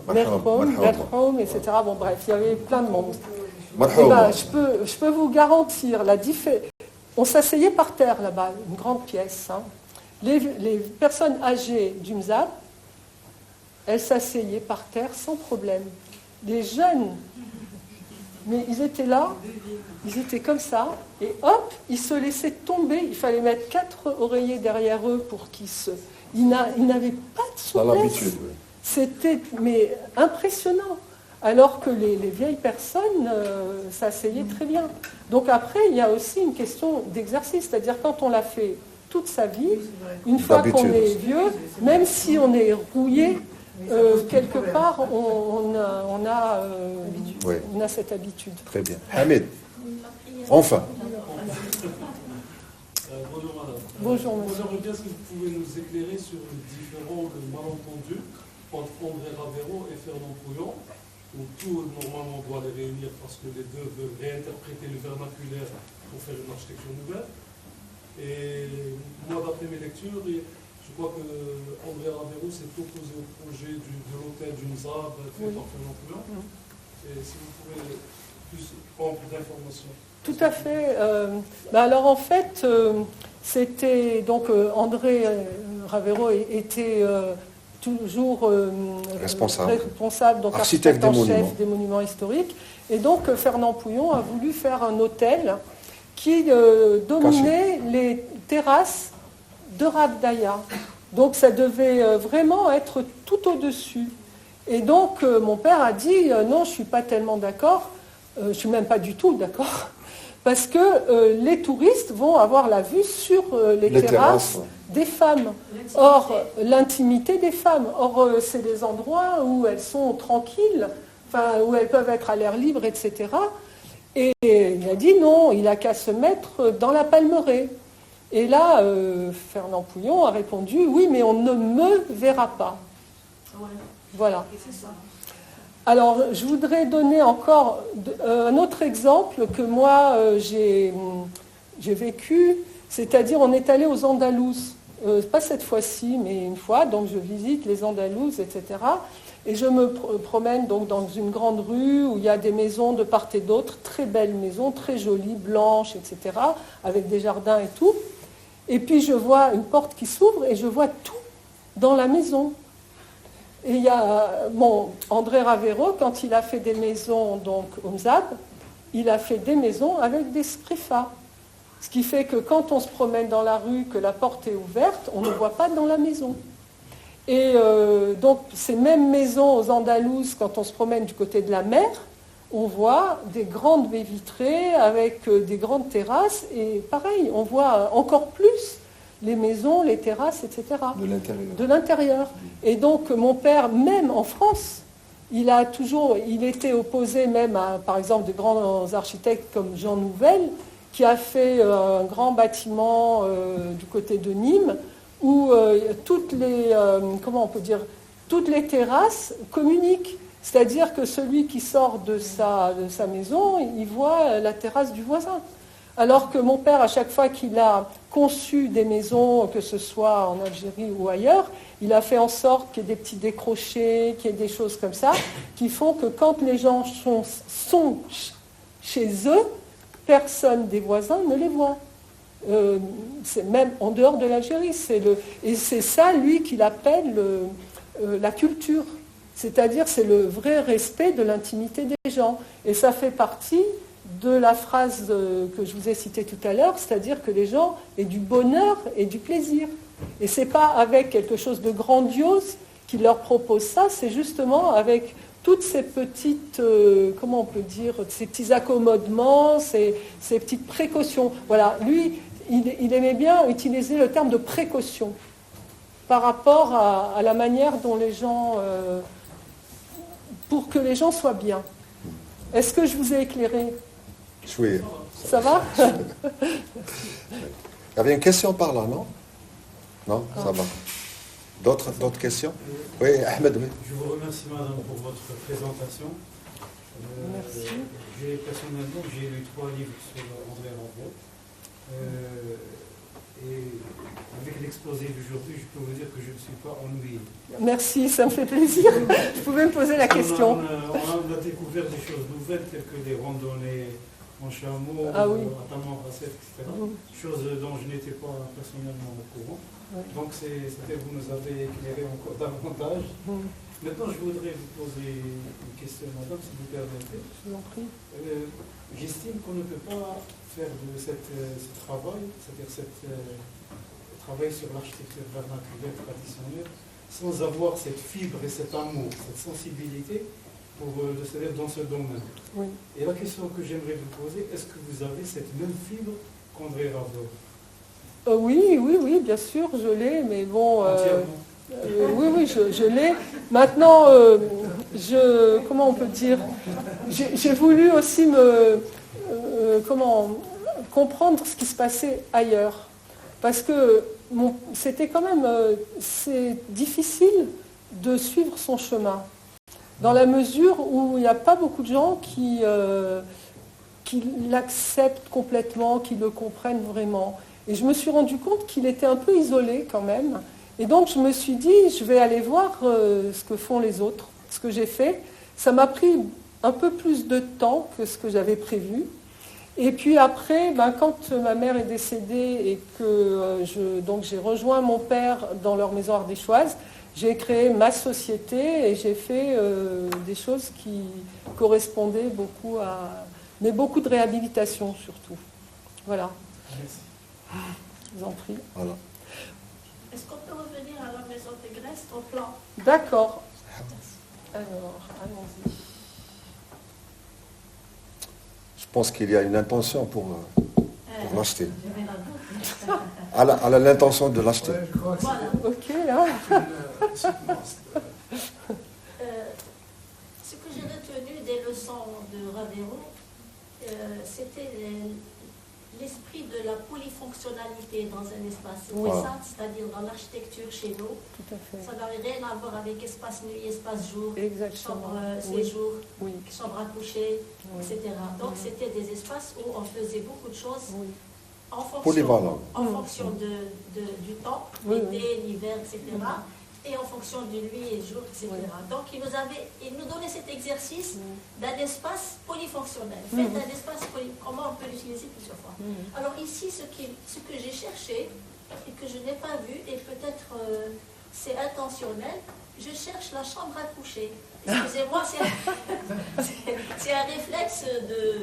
Lerhoum, etc. Bon, bref, il y avait plein de monde. Eh ben, je peux vous garantir la différence. On s'asseyait par terre là-bas, une grande pièce. Hein. Les personnes âgées du Mzab, elles s'asseyaient par terre sans problème. Les jeunes, mais ils étaient là, ils étaient comme ça, et hop, ils se laissaient tomber. Il fallait mettre 4 oreillers derrière eux pour qu'ils se... Ils n'avaient pas de souplesse. Oui. C'était mais impressionnant. Alors que les vieilles personnes s'asseyaient très bien. Donc après, il y a aussi une question d'exercice. C'est-à-dire quand on l'a fait toute sa vie, une fois qu'on est vieux, même si on est rouillé, quelque part, on a cette habitude. Très bien. Hamid, enfin. Bonjour madame. Bonjour monsieur. J'aimerais bien si vous pouvez nous éclairer sur le différent malentendu entre André Ravero et Fernand Pouillon, où tout normalement doit les réunir parce que les deux veulent réinterpréter le vernaculaire pour faire une architecture nouvelle. Et moi, d'après mes lectures, je crois que André Ravero s'est opposé au projet de l'hôtel du Mzab fait par Fernand Pouillon. Et si vous pouvez plus prendre d'informations. Tout à fait. Alors en fait, c'était donc André Ravero était toujours responsable, donc architecte en chef des monuments historiques. Et donc Fernand Pouillon a voulu faire un hôtel qui dominait les terrasses de Rabdaya. Donc ça devait vraiment être tout au-dessus. Et donc mon père a dit non, je ne suis pas tellement d'accord, je ne suis même pas du tout d'accord, parce que les touristes vont avoir la vue sur les terrasses des femmes. Or, l'intimité des femmes. Or, c'est des endroits où elles sont tranquilles, enfin, où elles peuvent être à l'air libre, etc. Et il a dit non, il n'a qu'à se mettre dans la Palmeraie. Et là, Fernand Pouillon a répondu oui, mais on ne me verra pas. Voilà. Alors, je voudrais donner encore un autre exemple que moi, j'ai vécu, c'est-à-dire on est allé aux Andalouses, pas cette fois-ci, mais une fois, donc je visite les Andalouses, etc. Et je me promène donc dans une grande rue où il y a des maisons de part et d'autre, très belles maisons, très jolies, blanches, etc., avec des jardins et tout. Et puis je vois une porte qui s'ouvre et je vois tout dans la maison. Et il y a André Ravero, quand il a fait des maisons donc, au Mzab, il a fait des maisons avec des scrifas. Ce qui fait que quand on se promène dans la rue, que la porte est ouverte, on ne voit pas dans la maison. Et donc ces mêmes maisons aux Andalouses, quand on se promène du côté de la mer, on voit des grandes baies vitrées avec des grandes terrasses. Et pareil, on voit encore plus les maisons, les terrasses, etc. De l'intérieur. Et donc, mon père, même en France, il était opposé même à, par exemple, de grands architectes comme Jean Nouvel, qui a fait un grand bâtiment du côté de Nîmes, où toutes les terrasses communiquent. C'est-à-dire que celui qui sort de sa maison, il voit la terrasse du voisin. Alors que mon père, à chaque fois qu'il a conçu des maisons, que ce soit en Algérie ou ailleurs, il a fait en sorte qu'il y ait des petits décrochés, qu'il y ait des choses comme ça, qui font que quand les gens sont chez eux, personne des voisins ne les voit. C'est même en dehors de l'Algérie. Et c'est ça, lui, qu'il appelle la culture. C'est-à-dire, c'est le vrai respect de l'intimité des gens. Et ça fait partie de la phrase que je vous ai citée tout à l'heure, c'est-à-dire que les gens aient du bonheur et du plaisir. Et ce n'est pas avec quelque chose de grandiose qu'ils leur proposent ça, c'est justement avec toutes ces petites, comment on peut dire, ces petits accommodements, ces petites précautions. Voilà, lui, il aimait bien utiliser le terme de précaution par rapport à la manière dont les gens, pour que les gens soient bien. Est-ce que je vous ai éclairé? Oui. Ça va? Il y avait une question par là, non? Non, ça va. D'autres questions? Oui, Ahmed, oui. Je vous remercie, madame, pour votre présentation. Merci. Personnellement, j'ai lu 3 livres sur André Rambert. Et avec l'exposé d'aujourd'hui, je peux vous dire que je ne suis pas ennuyé. Merci, ça me fait plaisir. Je pouvais me poser la question. On a découvert des choses nouvelles, telles que les randonnées en chameau, notamment Rasset, etc. Choses dont je n'étais pas personnellement au courant. Donc vous nous avez éclairé encore davantage. Maintenant, je voudrais vous poser une question, madame, si vous permettez. Je vous en prie. J'estime qu'on ne peut pas faire de ce travail, c'est-à-dire travail sur l'architecture vernaculaire traditionnelle, sans avoir cette fibre et cet amour, cette sensibilité de se mettre dans ce domaine. Oui. Et la question que j'aimerais vous poser, est-ce que vous avez cette même fibre qu'André Rambert? Oui, bien sûr, je l'ai, mais bon... oui, je l'ai. Maintenant, comment on peut dire, j'ai voulu aussi comprendre ce qui se passait ailleurs. Parce que c'était quand même c'est difficile de suivre son chemin. Dans la mesure où il n'y a pas beaucoup de gens qui l'acceptent complètement, qui le comprennent vraiment. Et je me suis rendu compte qu'il était un peu isolé quand même. Et donc je me suis dit, je vais aller voir ce que font les autres, ce que j'ai fait. Ça m'a pris un peu plus de temps que ce que j'avais prévu. Et puis après, quand ma mère est décédée et que donc j'ai rejoint mon père dans leur maison ardéchoise, j'ai créé ma société et j'ai fait des choses qui correspondaient beaucoup mais beaucoup de réhabilitation surtout. Voilà. Merci. Je vous en prie. Voilà. Est-ce qu'on peut revenir à la maison de Grèce, au plan? D'accord. Alors, allons-y. Je pense qu'il y a une intention pour l'acheter. Elle a l'intention de l'acheter. Ouais, je crois que Voilà. Ok, là. Ce que j'ai retenu des leçons de Ravero, c'était l'esprit de la polyfonctionnalité dans un espace. C'est ça, c'est-à-dire dans l'architecture chez nous. Tout à fait. Ça n'avait rien à voir avec espace nuit, espace jour, Exactement. chambre séjour, Oui. chambre à coucher, Oui. etc. Donc c'était des espaces où on faisait beaucoup de choses Oui. en Polyvalent. fonction du temps, l'été, l'hiver, etc. Et en fonction de nuit et jour, etc. Oui. Donc il nous donnait cet exercice d'un espace polyfonctionnel. Fait d'un espace comment on peut l'utiliser plusieurs fois. Alors ici, ce que j'ai cherché et que je n'ai pas vu, et peut-être c'est intentionnel, je cherche la chambre à coucher. Excusez-moi, c'est un réflexe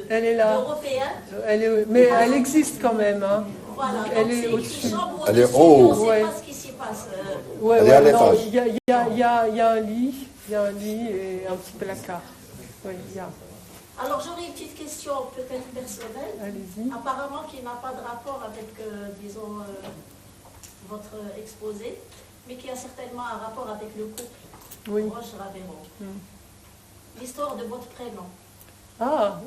Elle est là. européen. Mais elle existe quand même. Hein. Voilà, Elle donc est c'est au-dessus. une chambre Elle est au-dessus, haut. on ne sait pas ce qui s'y passe. Elle est à l'étage. Il y a un lit, et un petit placard. Oui, il y a. Alors j'aurais une petite question peut-être personnelle. Allez-y. Apparemment qui n'a pas de rapport avec, disons, votre exposé, mais qui a certainement un rapport avec le couple Roche-Ravero. L'histoire de votre prénom. Ah,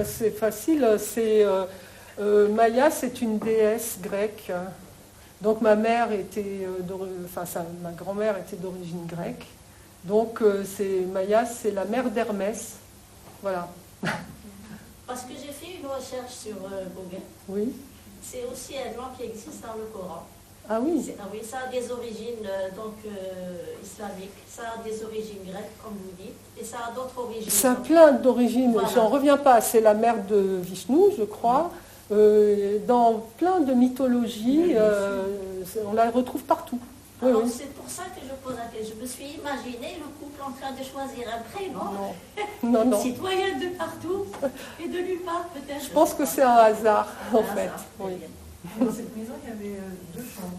c'est facile. C'est Maya, c'est une déesse grecque. Donc ma mère ma grand-mère était d'origine grecque. Donc Maya, c'est la mère d'Hermès. Voilà. Parce que j'ai fait une recherche sur Gauguin. Oui. C'est aussi un nom qui existe dans le Coran. Ah oui. Oui, ça a des origines islamiques, ça a des origines grecques, comme vous dites, et ça a d'autres origines. Ça a plein d'origines. Voilà. J'en reviens pas. C'est la mère de Vishnu, je crois. Dans plein de mythologies, on la retrouve partout. Alors c'est pour ça que je pose la question. Je me suis imaginé le couple en train de choisir un prénom. Non. Citoyen de partout et de nulle part peut-être. Je pense que c'est un hasard, en fait. Oui. Dans cette maison, il y avait 2 chambres.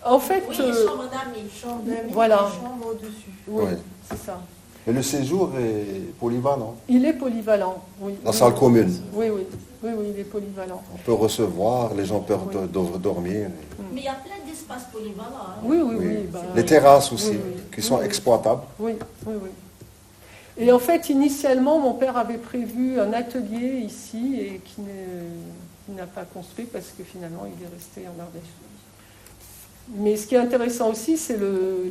En fait, oui, les chambres d'amis. Chambre d'amis, voilà. et chambre au-dessus. Oui, Oui. c'est ça. Mais le séjour est polyvalent. Il est polyvalent, oui. La salle commune. Oui, il est polyvalent. On peut recevoir, les gens peuvent dormir. Mais il y a plein d'espaces polyvalents. Hein. Oui. Les terrasses aussi, qui sont exploitables. Oui. Et en fait, initialement, mon père avait prévu un atelier ici et qui n'a pas construit parce que finalement, il est resté en Ardèche. Mais ce qui est intéressant aussi, c'est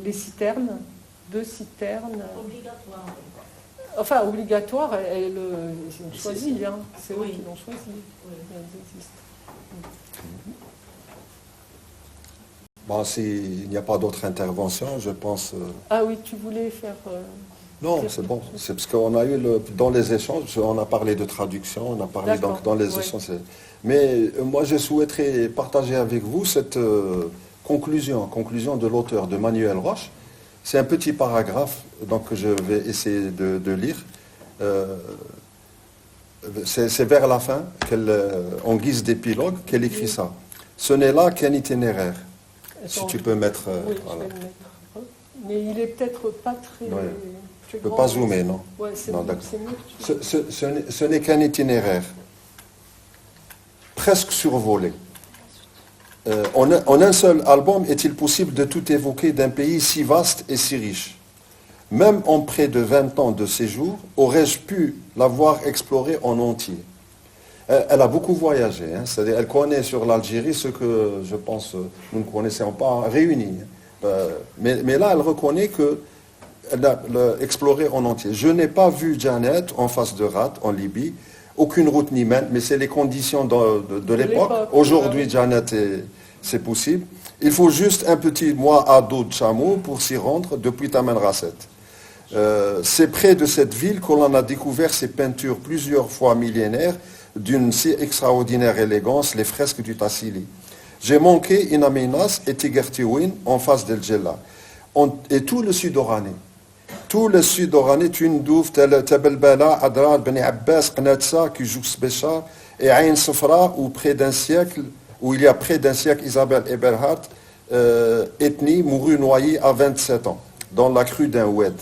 les citernes, 2 citernes. Obligatoire. Enfin, obligatoire, ils ont choisi, hein. C'est eux qui l'ont choisi. Elles existent. Bon, s'il n'y a pas d'autres interventions, je pense... Ah oui, tu voulais faire... Non, c'est bon. C'est parce qu'on a eu, dans les échanges, on a parlé de traduction, on a parlé donc dans les échanges. Mais moi, je souhaiterais partager avec vous cette conclusion de l'auteur, de Manuel Roche. C'est un petit paragraphe donc, que je vais essayer de lire. C'est vers la fin, en guise d'épilogue, qu'elle écrit ça. Ce n'est là qu'un itinéraire. Si tu peux mettre... oui, voilà. Je vais le mettre. Mais il est peut-être pas très... Ouais. Je ne peux pas zoomer, non? Ouais, non, d'accord. Ce n'est qu'un itinéraire, presque survolé. En un seul album, est-il possible de tout évoquer d'un pays si vaste et si riche? Même en près de 20 ans de séjour, aurais-je pu l'avoir exploré en entier? Elle a beaucoup voyagé, hein, c'est-à-dire elle connaît sur l'Algérie ce que, je pense, nous ne connaissions pas réunis. Mais là, elle reconnaît que elle a exploré en entier. Je n'ai pas vu Janet en face de Rat, en Libye, aucune route ni même, mais c'est les conditions de l'époque. Aujourd'hui, Janet, c'est possible. Il faut juste un petit mois à dos de chameau pour s'y rendre depuis Tamanrasset. C'est près de cette ville qu'on a découvert ces peintures plusieurs fois millénaires d'une si extraordinaire élégance, les fresques du Tassili. J'ai manqué Inaminas et Tigertiwin en face d'El Djella. Et tout le sud-Oranais. Tout le sud-Oranais, Tundouf, Tabelbala, Adrar, Beni Abbas, Qnatsa, Kujux Béchar et Ain Sofra, où il y a près d'un siècle, Isabelle Eberhardt, ethnie, mourut noyée à 27 ans, dans la crue d'un oued.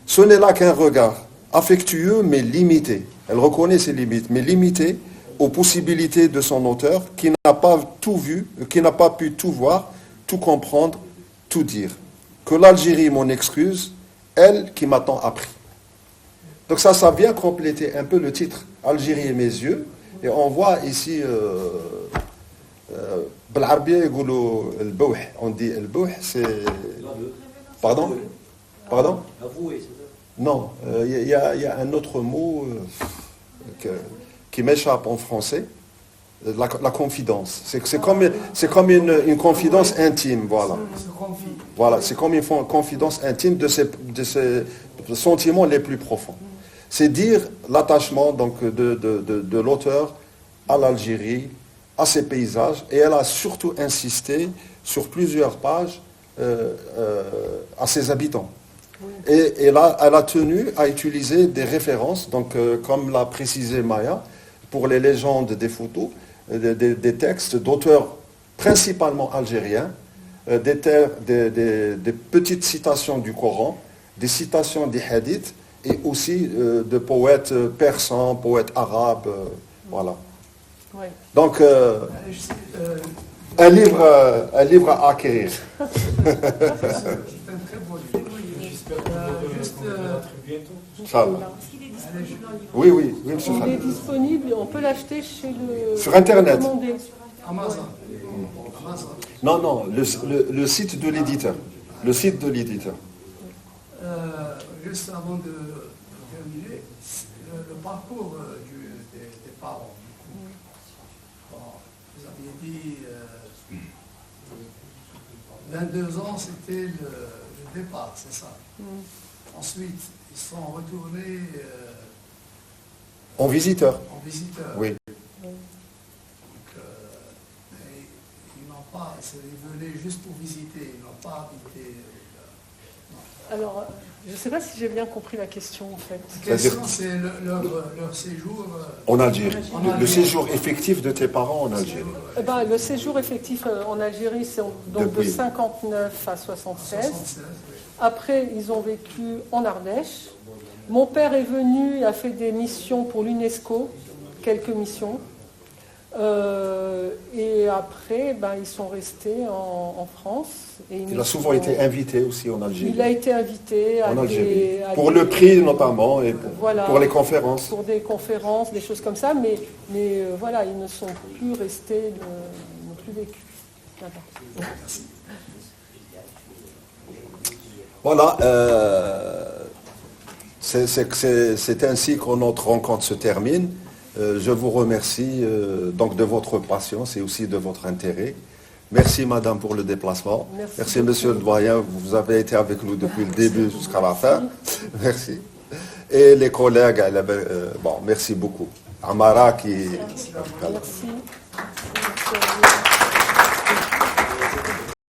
Ce n'est là qu'un regard, affectueux mais limité. Elle reconnaît ses limites, mais limité aux possibilités de son auteur, qui n'a pas tout vu, qui n'a pas pu tout voir, tout comprendre, tout dire. Que l'Algérie m'en excuse, elle qui m'a tant appris. Donc ça vient compléter un peu le titre Algérie et mes yeux, et on voit ici on dit el bouh, c'est... Pardon? Non, il y a un autre mot qui m'échappe en français, la confidence. C'est comme une confidence intime, voilà. Voilà, c'est comme une confidence intime de ses sentiments les plus profonds. C'est dire l'attachement donc de l'auteur à l'Algérie, à ses paysages, et elle a surtout insisté sur plusieurs pages à ses habitants. Et là, elle a tenu à utiliser des références, donc comme l'a précisé Maya, pour les légendes des photos, des textes d'auteurs principalement algériens, des petites citations du Coran, des citations des hadiths, et aussi de poètes persans, poètes arabes, voilà. Ouais. Donc, un livre à acquérir. Oui, monsieur. Il est disponible, on peut l'acheter chez le... Sur Internet. Amazon. Non, le site de l'éditeur. Le site de l'éditeur. Juste avant de terminer, le parcours des parents. Bon, vous aviez dit 22 ans, c'était le départ, c'est ça. Ensuite, ils sont retournés en visiteur. Oui. Donc, ils n'ont pas, ils venaient juste pour visiter, ils n'ont pas habité. Alors, je ne sais pas si j'ai bien compris la question en fait. La question, c'est leur séjour en Algérie. Le séjour effectif de tes parents en Algérie. Le séjour effectif en Algérie, c'est donc de 59 à 76. Après, ils ont vécu en Ardèche. Mon père est venu, a fait des missions pour l'UNESCO, quelques missions. Et après, ils sont restés en France. Et il a souvent été invité aussi en Algérie. Il a été invité en Algérie. Pour le prix notamment, et pour les conférences. Pour des conférences, des choses comme ça, mais voilà, ils ne sont plus restés, ils n'ont plus vécu. Voilà, c'est ainsi que notre rencontre se termine. Je vous remercie donc de votre patience et aussi de votre intérêt. Merci madame pour le déplacement. Merci monsieur le doyen, vous avez été avec nous depuis le début jusqu'à la fin. Merci. Et les collègues, merci beaucoup. Amara qui... Merci.